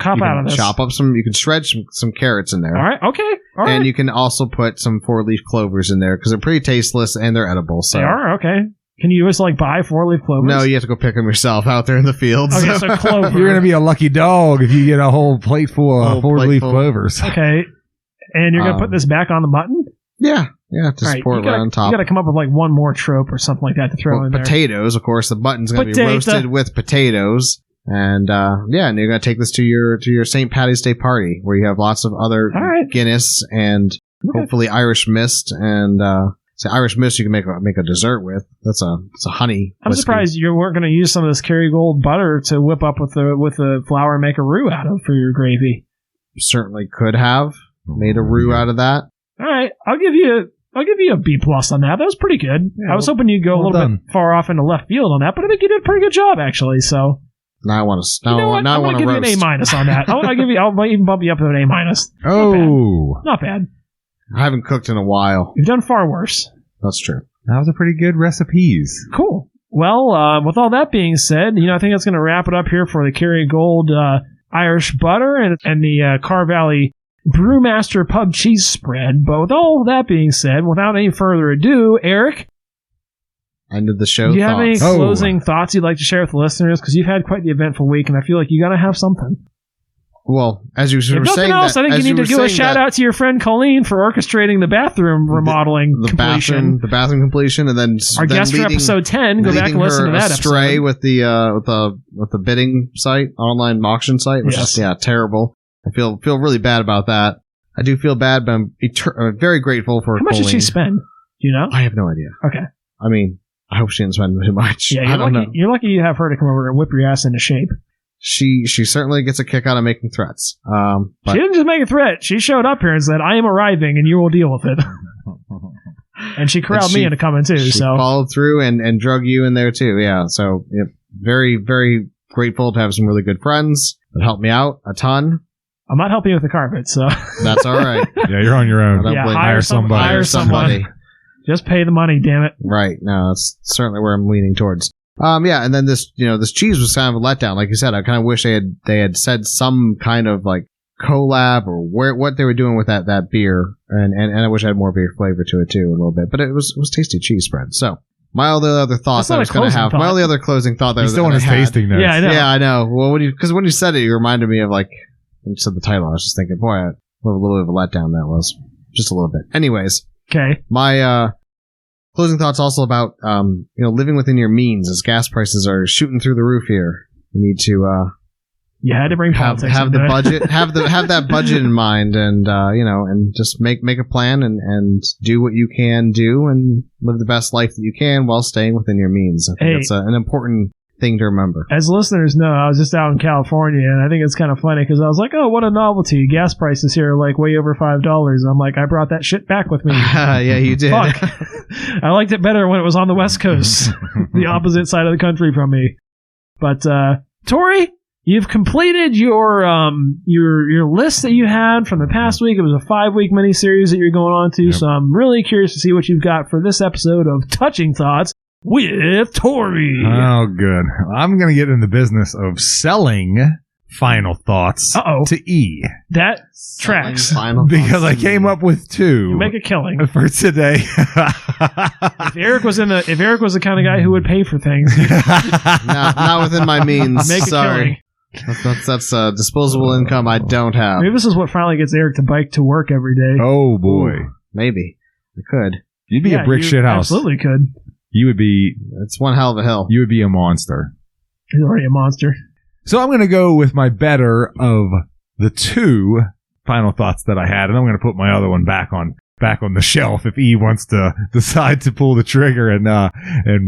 chop up some. You can shred some carrots in there. All right. Okay. All right. And you can also put some 4-leaf clovers in there because they're pretty tasteless and they're edible. So they are okay. Can you just buy 4-leaf clovers? No, you have to go pick them yourself out there in the fields. Okay, so clover. You're going to be a lucky dog if you get a whole plate full of 4-leaf clovers. Okay. And you're going to put this back on the mutton? Yeah. Just pour it right on top. You got to come up with one more trope or something like that to throw in there. Potatoes, of course. The mutton's going to be roasted with potatoes. And and you're going to take this to your St. Patty's Day party where you have lots of other Guinness and hopefully Irish mist and... Irish mist you can make a dessert with. It's a honey. I'm surprised you weren't going to use some of this KerryGold butter to whip up with the flour and make a roux out of for your gravy. Certainly could have made a roux out of that. All right, I'll give you a B+ on that. That was pretty good. Yeah, I was hoping you'd go a little bit far off into left field on that, but I think you did a pretty good job actually. So now I want to. I want to give you an A- on that. I'll even bump you up to an A-. Oh, not bad. I haven't cooked in a while. You've done far worse. That's true. That was a pretty good recipes. Cool. Well, with all that being said, I think that's going to wrap it up here for the KerryGold Irish butter and the Carr Valley Brewmaster Pub cheese spread. But with all that being said, without any further ado, Eric, end of the show. Do you have any closing thoughts you'd like to share with the listeners? Because you've had quite the eventful week, and I feel like you got to have something. Well, as you were saying, I think you need to give a shout out to your friend Colleen for orchestrating the bathroom remodeling completion. The bathroom completion, and then our guest for episode 10. Go back and listen to that astray episode with the bidding site, online auction site, which is terrible. I feel really bad about that. I do feel bad, but I'm very grateful for. How much did she spend? Do you know? I have no idea. Okay. I mean, I hope she didn't spend too much. Yeah, I don't know. You're lucky you have her to come over and whip your ass into shape. She certainly gets a kick out of making threats. She didn't just make a threat. She showed up here and said, "I am arriving, and you will deal with it." And she corralled me into coming too. She followed through and drug you in there too. Yeah. So very, very grateful to have some really good friends that helped me out a ton. I'm not helping you with the carpet, so that's all right. Yeah, you're on your own. Hire somebody. Hire somebody. Just pay the money, damn it. Right. No, that's certainly where I'm leaning towards. And then this cheese was kind of a letdown. Like you said, I kind of wish they had said some kind of collab or what they were doing with that beer, and I wish I had more beer flavor to it too a little bit. But it was tasty cheese spread. So my only other thought that I was going to have, my only other closing thought that I was still on his tasting notes. Yeah, I know. Yeah, I know. Well, when you said it, you reminded me of when you said the title. I was just thinking, boy, what a little bit of a letdown that was, just a little bit. Anyways, okay, my closing thoughts also about living within your means as gas prices are shooting through the roof here. You need to you had to bring have the budget have that budget in mind, and and just make a plan and do what you can do and live the best life that you can while staying within your means. I think that's an important thing to remember. As listeners know, I was just out in California, and I think it's kind of funny because I was like, oh, what a novelty. Gas prices here are way over $5. I'm like, I brought that shit back with me. Yeah, you did. Fuck. I liked it better when it was on the West Coast, the opposite side of the country from me. But, Tori, you've completed your list that you had from the past week. It was a 5-week miniseries that you're going on to, so I'm really curious to see what you've got for this episode of Touching Thoughts with Tori. Oh, good. I'm going to get in the business of selling Final Thoughts to E. That tracks. Because I came up with 2. You make a killing. For today. If Eric was the kind of guy who would pay for things. Not within my means. Make Sorry. That's disposable income I don't have. Maybe this is what finally gets Eric to bike to work every day. Oh, boy. Ooh, maybe. I could. You'd be a brick shit house. Absolutely could. You would be... It's one hell of a hill. You would be a monster. He's already a monster. So I'm going to go with my better of the 2 Final Thoughts that I had, and I'm going to put my other one back on back on the shelf if E wants to decide to pull the trigger and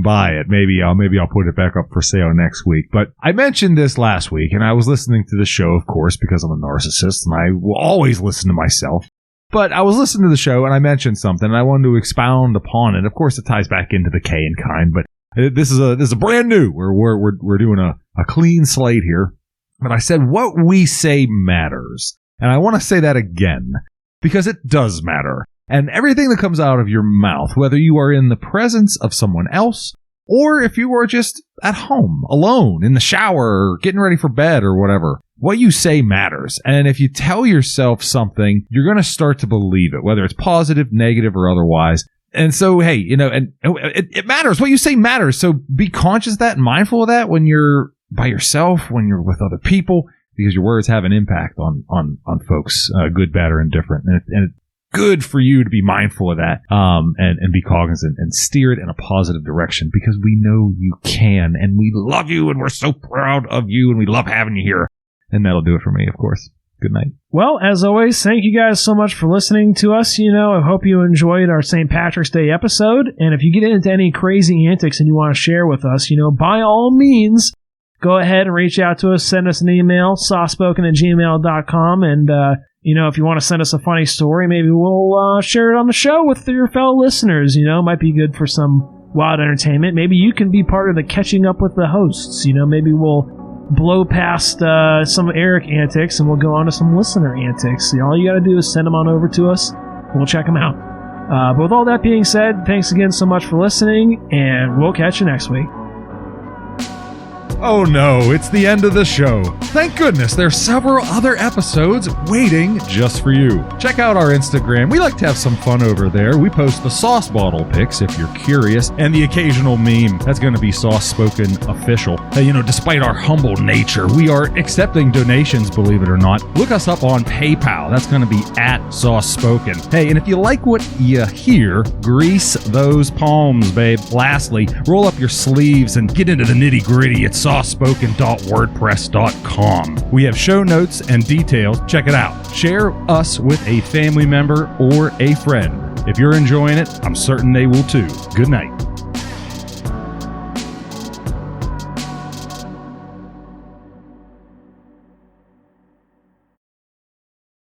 buy it. Maybe I'll put it back up for sale next week. But I mentioned this last week, and I was listening to the show, of course, because I'm a narcissist and I will always listen to myself. But I was listening to the show and I mentioned something and I wanted to expound upon it. Of course, it ties back into the K and kind, but this is a brand new. We're doing a clean slate here. But I said what we say matters, and I want to say that again because it does matter. And everything that comes out of your mouth, whether you are in the presence of someone else or if you are just at home, alone, in the shower, or getting ready for bed or whatever, what you say matters. And if you tell yourself something, you're going to start to believe it, whether it's positive, negative, or otherwise. And so, hey, and it matters. What you say matters. So be conscious of that and mindful of that when you're by yourself, when you're with other people, because your words have an impact on folks, good, bad, or indifferent. And it's good for you to be mindful of that, and be cognizant and steer it in a positive direction, because we know you can, and we love you, and we're so proud of you, and we love having you here. And that'll do it for me, of course. Good night. Well, as always, thank you guys so much for listening to us. I hope you enjoyed our St. Patrick's Day episode. And if you get into any crazy antics and you want to share with us, by all means, go ahead and reach out to us. Send us an email, softspoken@gmail.com. And, if you want to send us a funny story, maybe we'll share it on the show with your fellow listeners. Might be good for some wild entertainment. Maybe you can be part of the catching up with the hosts. Maybe we'll blow past some Eric antics and we'll go on to some listener antics. All you got to do is send them on over to us. We'll check them out. But with all that being said, thanks again so much for listening, and we'll catch you next week. Oh no, it's the end of the show. Thank goodness there's several other episodes waiting just for you. Check out our Instagram. We like to have some fun over there. We post the sauce bottle pics if you're curious, and the occasional meme. That's going to be Sauce Spoken Official. Despite our humble nature, we are accepting donations, believe it or not. Look us up on PayPal. That's going to be @SauceSpoken. Hey, and if you like what you hear, grease those palms, babe. Lastly, roll up your sleeves and get into the nitty-gritty. It's softspoken.wordpress.com. We have show notes and details. Check it out. Share us with a family member or a friend. If you're enjoying it, I'm certain they will too. Good night.